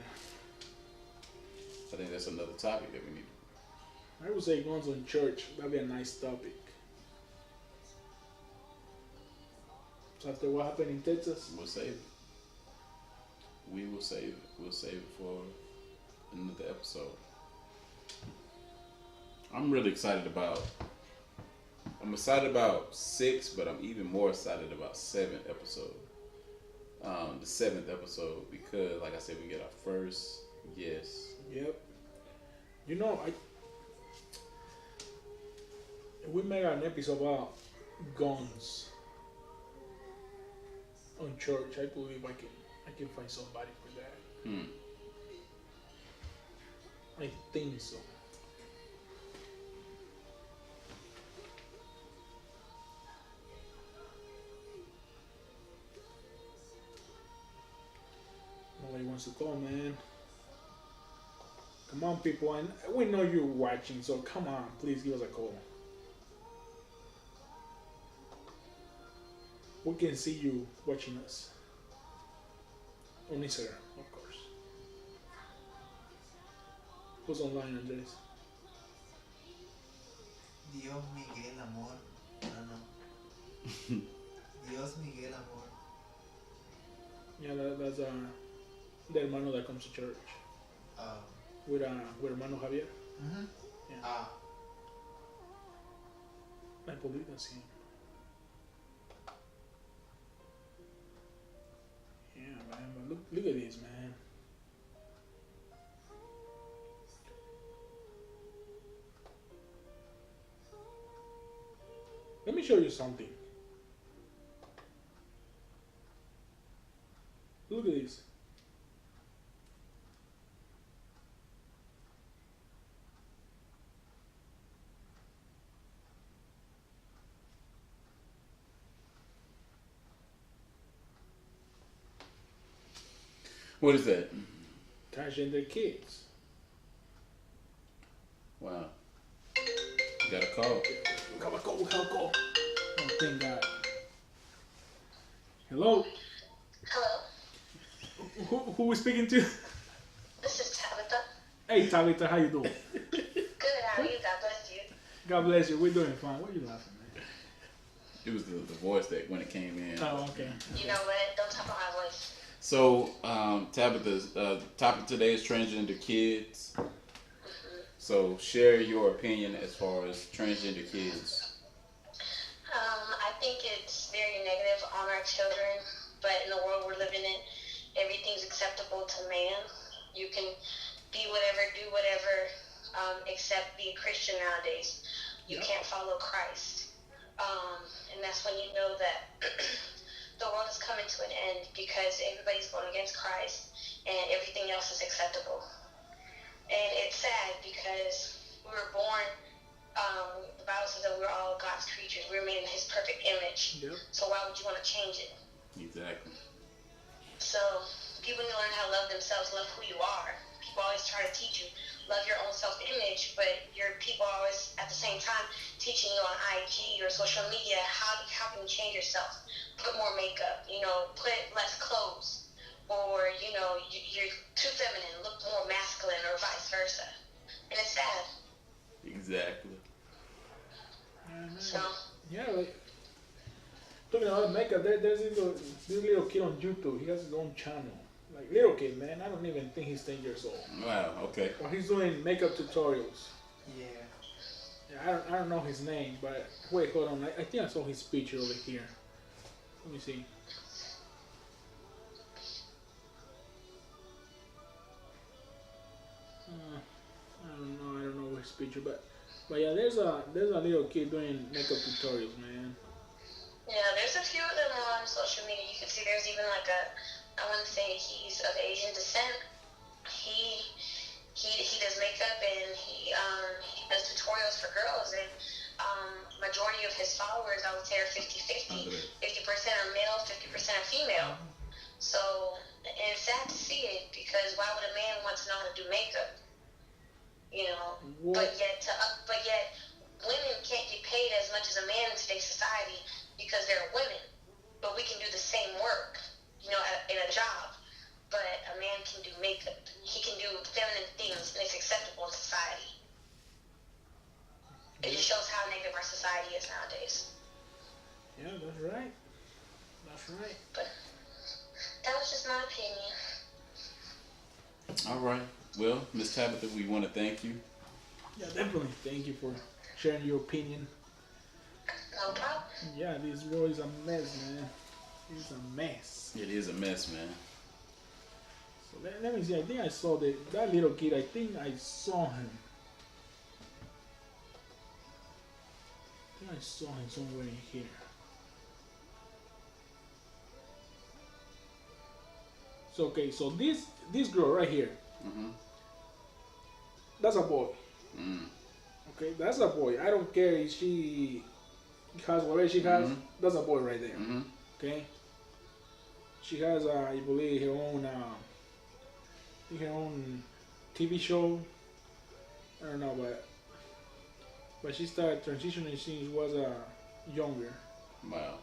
Speaker 2: I think that's another topic that we need.
Speaker 1: I would say guns on church. That'd be a nice topic. So after what happened in Texas,
Speaker 2: We'll save it. We will save it. We'll save it for another episode. I'm excited about 6, but I'm even more excited about 7th episode. The 7th episode, because like I said, we get our first guest.
Speaker 1: yep. We made an episode about guns on church. I believe I can find somebody for that. I think so. Nobody wants to call, man. Come on, people, and we know you're watching, so come on, please give us a call. We can see you watching us on Instagram, of course. Who's online, Andres?
Speaker 3: Dios Miguel Amor. No. Dios Miguel Amor.
Speaker 1: Yeah, that's the hermano that comes to church with hermano Javier.
Speaker 3: Mm-hmm.
Speaker 1: Yeah. I believe that's him. Yeah, man, but look at this, man. Let me show you something. Look at this.
Speaker 2: What is that?
Speaker 1: Transgender kids.
Speaker 2: Wow. You got a call.
Speaker 1: We got a call. Oh, thank God. Hello?
Speaker 5: Hello,
Speaker 1: Who we speaking to?
Speaker 5: this is Tabitha.
Speaker 1: Hey, Tabitha, how you doing?
Speaker 5: Good, how are you? God bless you.
Speaker 1: God bless you. We're doing fine. What are you laughing at?
Speaker 2: It was the voice that when it came in.
Speaker 1: Oh, okay.
Speaker 5: You know what? Don't talk about my voice.
Speaker 2: So, Tabitha's topic today is transgender kids. So, share your opinion as far as transgender kids.
Speaker 5: I think it's very negative on our children, but in the world we're living in, everything's acceptable to man. You can be whatever, do whatever, except be a Christian nowadays. You can't follow Christ. And that's when you know that the world is coming to an end because everybody's going against Christ and everything else is acceptable. And it's sad because we were born, the Bible says that we're all God's creatures. We're made in His perfect image.
Speaker 1: Yep.
Speaker 5: So why would you want to change it?
Speaker 2: Exactly.
Speaker 5: So people need to learn how to love themselves, love who you are. People always try to teach you, love your own self-image, but your people are always at the same time teaching you on IG or social media how can you change yourself. Put more makeup, put less clothes, or you're too feminine, look more masculine, or vice versa. And it's sad.
Speaker 2: Exactly.
Speaker 5: So
Speaker 1: Yeah, like talking about makeup, there's this little kid on YouTube. He has his own channel. Like little kid, man. I don't even think he's 10 years old.
Speaker 2: Wow. Okay.
Speaker 1: Or he's doing makeup tutorials.
Speaker 3: Yeah.
Speaker 1: Yeah, I don't know his name, but wait, hold on. I think I saw his picture over here. Let me see. I don't know his picture, but yeah, there's a little kid doing makeup tutorials, man.
Speaker 5: yeah, there's a few of them on social media. You can see there's even like I want to say he's of Asian descent. He does makeup and he does tutorials for girls, and majority of his followers, I would say, are 50-50. 50% are male, 50% are female. So, and it's sad to see it because why would a man want to know how to do makeup?
Speaker 1: What?
Speaker 5: But yet women can't get paid as much as a man in today's society because they're women. But we can do the same work, in a job. But a man can do makeup. He can do feminine things, and it's acceptable in society. It just shows how negative our society is nowadays.
Speaker 1: Yeah, that's right. That's right.
Speaker 5: But that was just my opinion.
Speaker 2: All right. Well, Miss Tabitha, we want to thank you.
Speaker 1: Yeah, definitely. Thank you for sharing your opinion.
Speaker 5: No problem.
Speaker 1: Yeah, this world is a mess, man. It's a mess.
Speaker 2: It is a mess, man.
Speaker 1: So let me see. I think I saw that little kid. I think I saw him. I saw him somewhere in here. So okay, so this girl right here, that's a boy. Okay, that's a boy. I don't care if she has whatever she has. That's a boy right there. Okay. She has, I believe, her own TV show. I don't know, but she started transitioning since she was younger.
Speaker 2: Wow.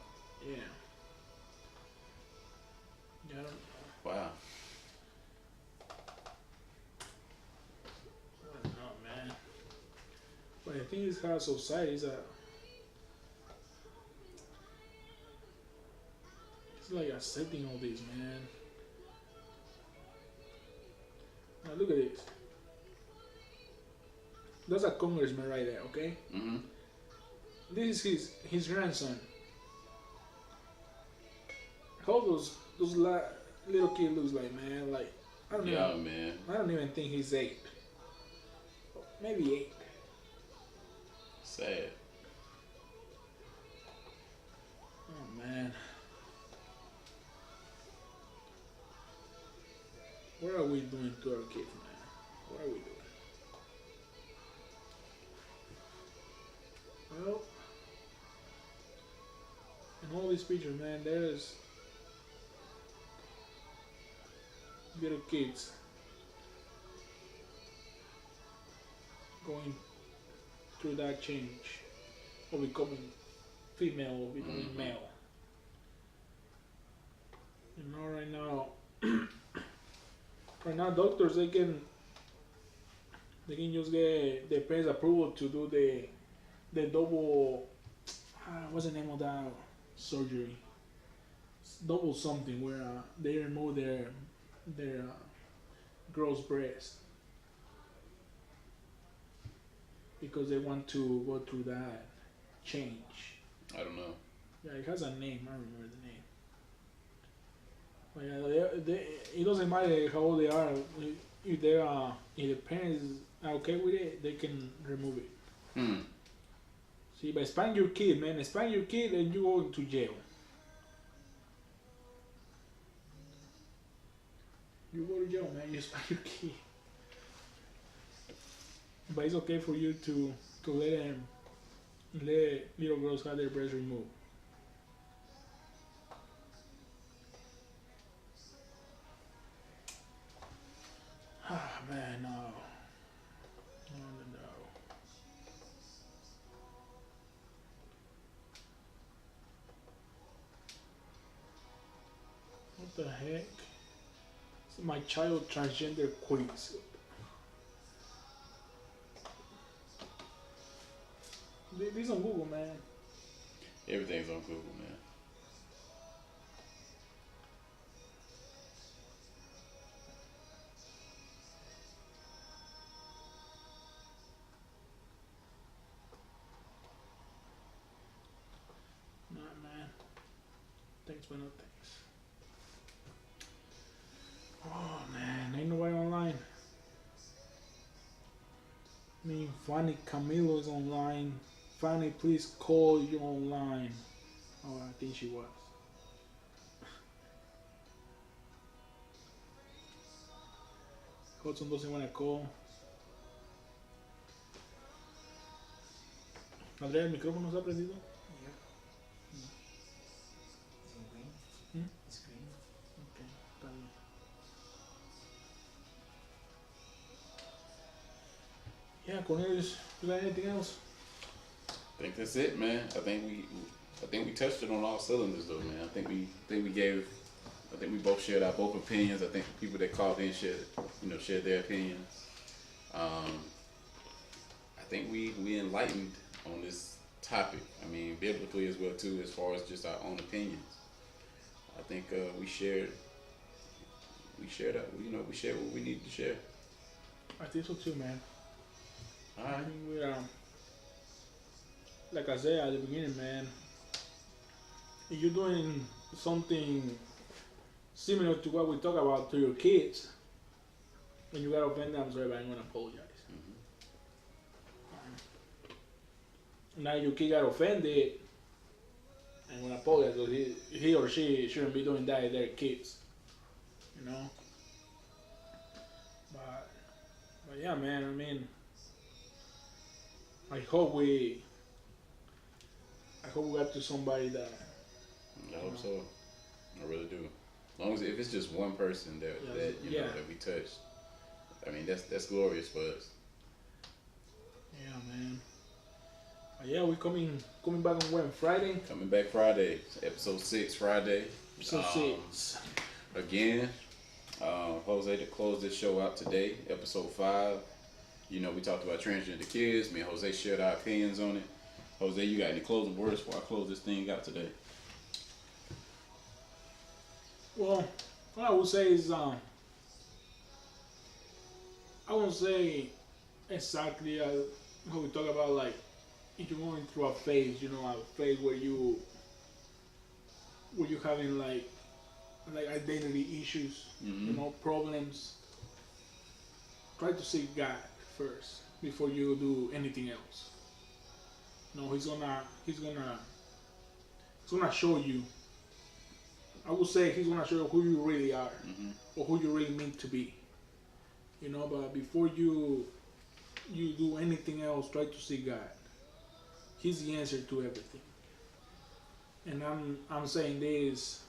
Speaker 1: Yeah. Yeah.
Speaker 2: Wow.
Speaker 1: I don't know, man. But the thing is, how society is it's like accepting all this, man. Now look at this. That's a congressman right there, okay? This is his grandson. How those little kid looks like, man? Like I don't know.
Speaker 2: Man.
Speaker 1: I don't even think he's 8. Maybe 8.
Speaker 2: Sad.
Speaker 1: Oh man. What are we doing to our kids, man? What are we doing? Well, in all these pictures, man, little kids going through that change of becoming female or becoming male. You know, right now, doctors they can just get the parents' approval to do the double. What's the name of that surgery? It's double something where they remove their girl's breast because they want to go through that change.
Speaker 2: I don't know.
Speaker 1: Yeah, it has a name. I don't remember the name. But yeah, it doesn't matter how old they are. If if the parents are okay with it, they can remove it. See, but spank your kid, man. Spank your kid, and you go into jail. You go to jail, man. You spank your kid. But it's okay for you to let little girls have their breasts removed. Ah, man, no. No. What the heck? It's my child transgender quiz. This on Google, man.
Speaker 2: Everything's on Google, man.
Speaker 1: Nah, man. Thanks, but no thanks. Oh, man. Ain't nobody online. I mean, Fanny Camilo is online. Fanny, please call you online. Oh, I think she was. Hudson doesn't want to call. Andrea, ¿el micrófono se ha prendido?
Speaker 3: Yeah. It's green.
Speaker 1: Hmm?
Speaker 3: It's green.
Speaker 1: Okay, está bien. Yeah, Cornelius, you got anything else?
Speaker 2: I think that's it, man. I think we touched it on all cylinders, though, man. I think we both shared our both opinions. I think the people that called in shared their opinions. I think we enlightened on this topic. I mean, biblically as well too, as far as just our own opinions. I think we shared what we needed to share.
Speaker 1: I think so too, man.
Speaker 2: All
Speaker 1: I
Speaker 2: right.
Speaker 1: think we like I said at the beginning, man, if you're doing something similar to what we talk about to your kids, and you got offended, I'm sorry, but I'm gonna apologize. Now your kid got offended, I'm gonna apologize. So he or she shouldn't be doing that to their kids, you know. But yeah, man. I mean, I hope we got to somebody that.
Speaker 2: I hope so. I really do. As long as if it's just one person that that we touched, I mean that's glorious for us.
Speaker 1: Yeah, man. But yeah, we coming back on when Friday.
Speaker 2: Coming back Friday, episode 6 Friday.
Speaker 1: Episode 6.
Speaker 2: Again, Jose to close this show out today, episode 5. You know, we talked about transgender kids. Me and Jose shared our opinions on it. Jose, you got any closing words before I close this thing out today?
Speaker 1: Well, what I would say is, I won't say exactly how we talk about, like, if you're going through a phase, a phase where you're having like identity issues, problems. Try to seek God first before you do anything else. He's gonna show you. I would say he's gonna show you who you really are, or who you really meant to be. But before you do anything else, try to seek God. He's the answer to everything. And I'm saying this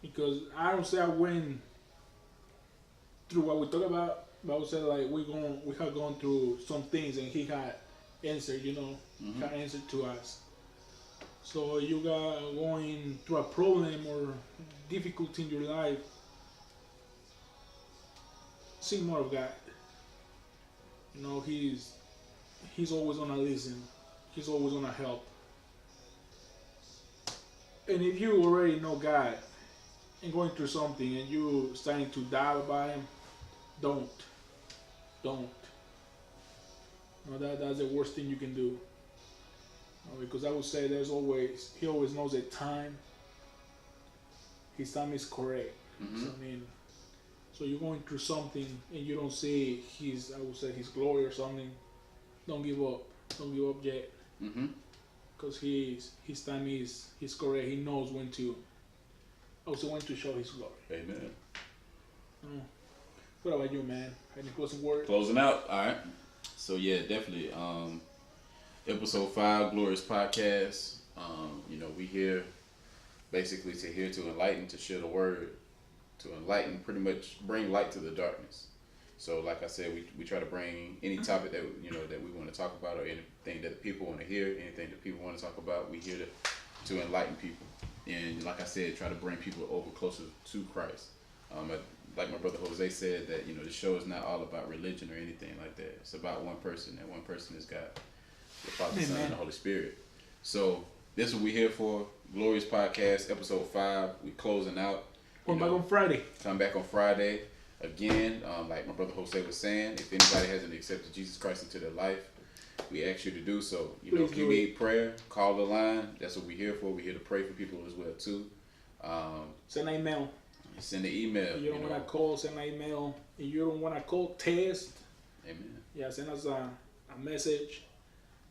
Speaker 1: because I don't say I went through what we talk about, Bible said like we have gone through some things and he had answered, you know,
Speaker 2: Mm-hmm.
Speaker 1: had answered to us. So you got going through a problem or difficulty in your life, seek more of God. You know, he's always gonna listen. He's always gonna help. And if you already know God and going through something and you starting to doubt about him, don't. No, that's the worst thing you can do. Because I would say he always knows the time. His time is correct.
Speaker 2: Mm-hmm.
Speaker 1: So, I mean, so you're going through something and you don't see I would say his glory or something. Don't give up. Don't give up yet.
Speaker 2: Mm-hmm.
Speaker 1: Because his time is correct. He knows when to show his glory.
Speaker 2: Amen.
Speaker 1: What about you, man? Any closing words?
Speaker 2: Closing out. All right. So yeah, definitely. Episode 5, Glorious Podcast. You know, we here basically to enlighten, to share the word, to enlighten, pretty much bring light to the darkness. So like I said, we try to bring any topic that that we want to talk about, or anything that people want to hear, anything that people want to talk about. We here to enlighten people, and like I said, try to bring people over closer to Christ. Like my brother Jose said, that the show is not all about religion or anything like that. It's about one person, and one person is God, the Father, Son, and the Holy Spirit. So this is what we're here for. Glorious Podcast, episode 5. We closing out.
Speaker 1: Come back on Friday.
Speaker 2: Come back on Friday. Again, like my brother Jose was saying, if anybody hasn't accepted Jesus Christ into their life, we ask you to do so. If you need prayer, call the line. That's what we're here for. We're here to pray for people as well too.
Speaker 1: Send an email.
Speaker 2: Send an email.
Speaker 1: If you don't want to call, send an email. If you don't want to call, text.
Speaker 2: Amen.
Speaker 1: Yeah, send us a message.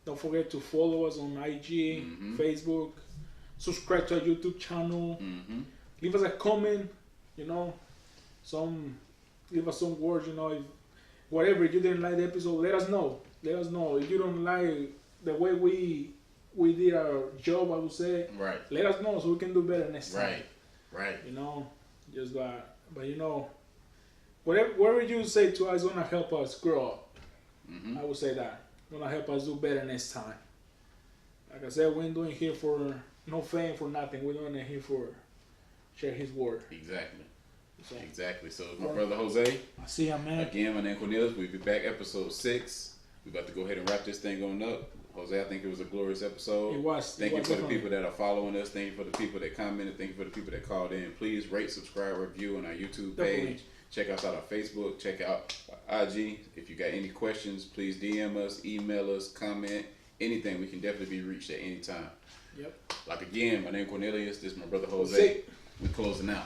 Speaker 1: Don't forget to follow us on IG, Facebook. Subscribe to our YouTube channel.
Speaker 2: Mm-hmm.
Speaker 1: Leave us a comment. Leave us some words. If whatever you didn't like the episode, let us know. Let us know if you don't like the way we did our job. I would say.
Speaker 2: Right.
Speaker 1: Let us know so we can do better next time.
Speaker 2: Right.
Speaker 1: Just that. But whatever you say to us is gonna help us grow up.
Speaker 2: Mm-hmm.
Speaker 1: I would say that. Gonna help us do better next time. Like I said, we ain't doing here for no fame, for nothing. We're doing it here for share his word.
Speaker 2: Exactly.
Speaker 1: So,
Speaker 2: Exactly. So my brother Jose.
Speaker 1: I see ya, man.
Speaker 2: Again, my name Cornelius. We'll be back episode 6. We're about to go ahead and wrap this thing on up. Jose, I think it was a glorious episode.
Speaker 1: It was.
Speaker 2: Thank you for the people that are following us. Thank you for the people that commented. Thank you for the people that called in. Please rate, subscribe, review on our YouTube page.
Speaker 1: Definitely.
Speaker 2: Check us out on Facebook. Check out IG. If you got any questions, please DM us, email us, comment, anything. We can definitely be reached at any time.
Speaker 1: Yep.
Speaker 2: Like again, my name Cornelius. This is my brother Jose. We closing out.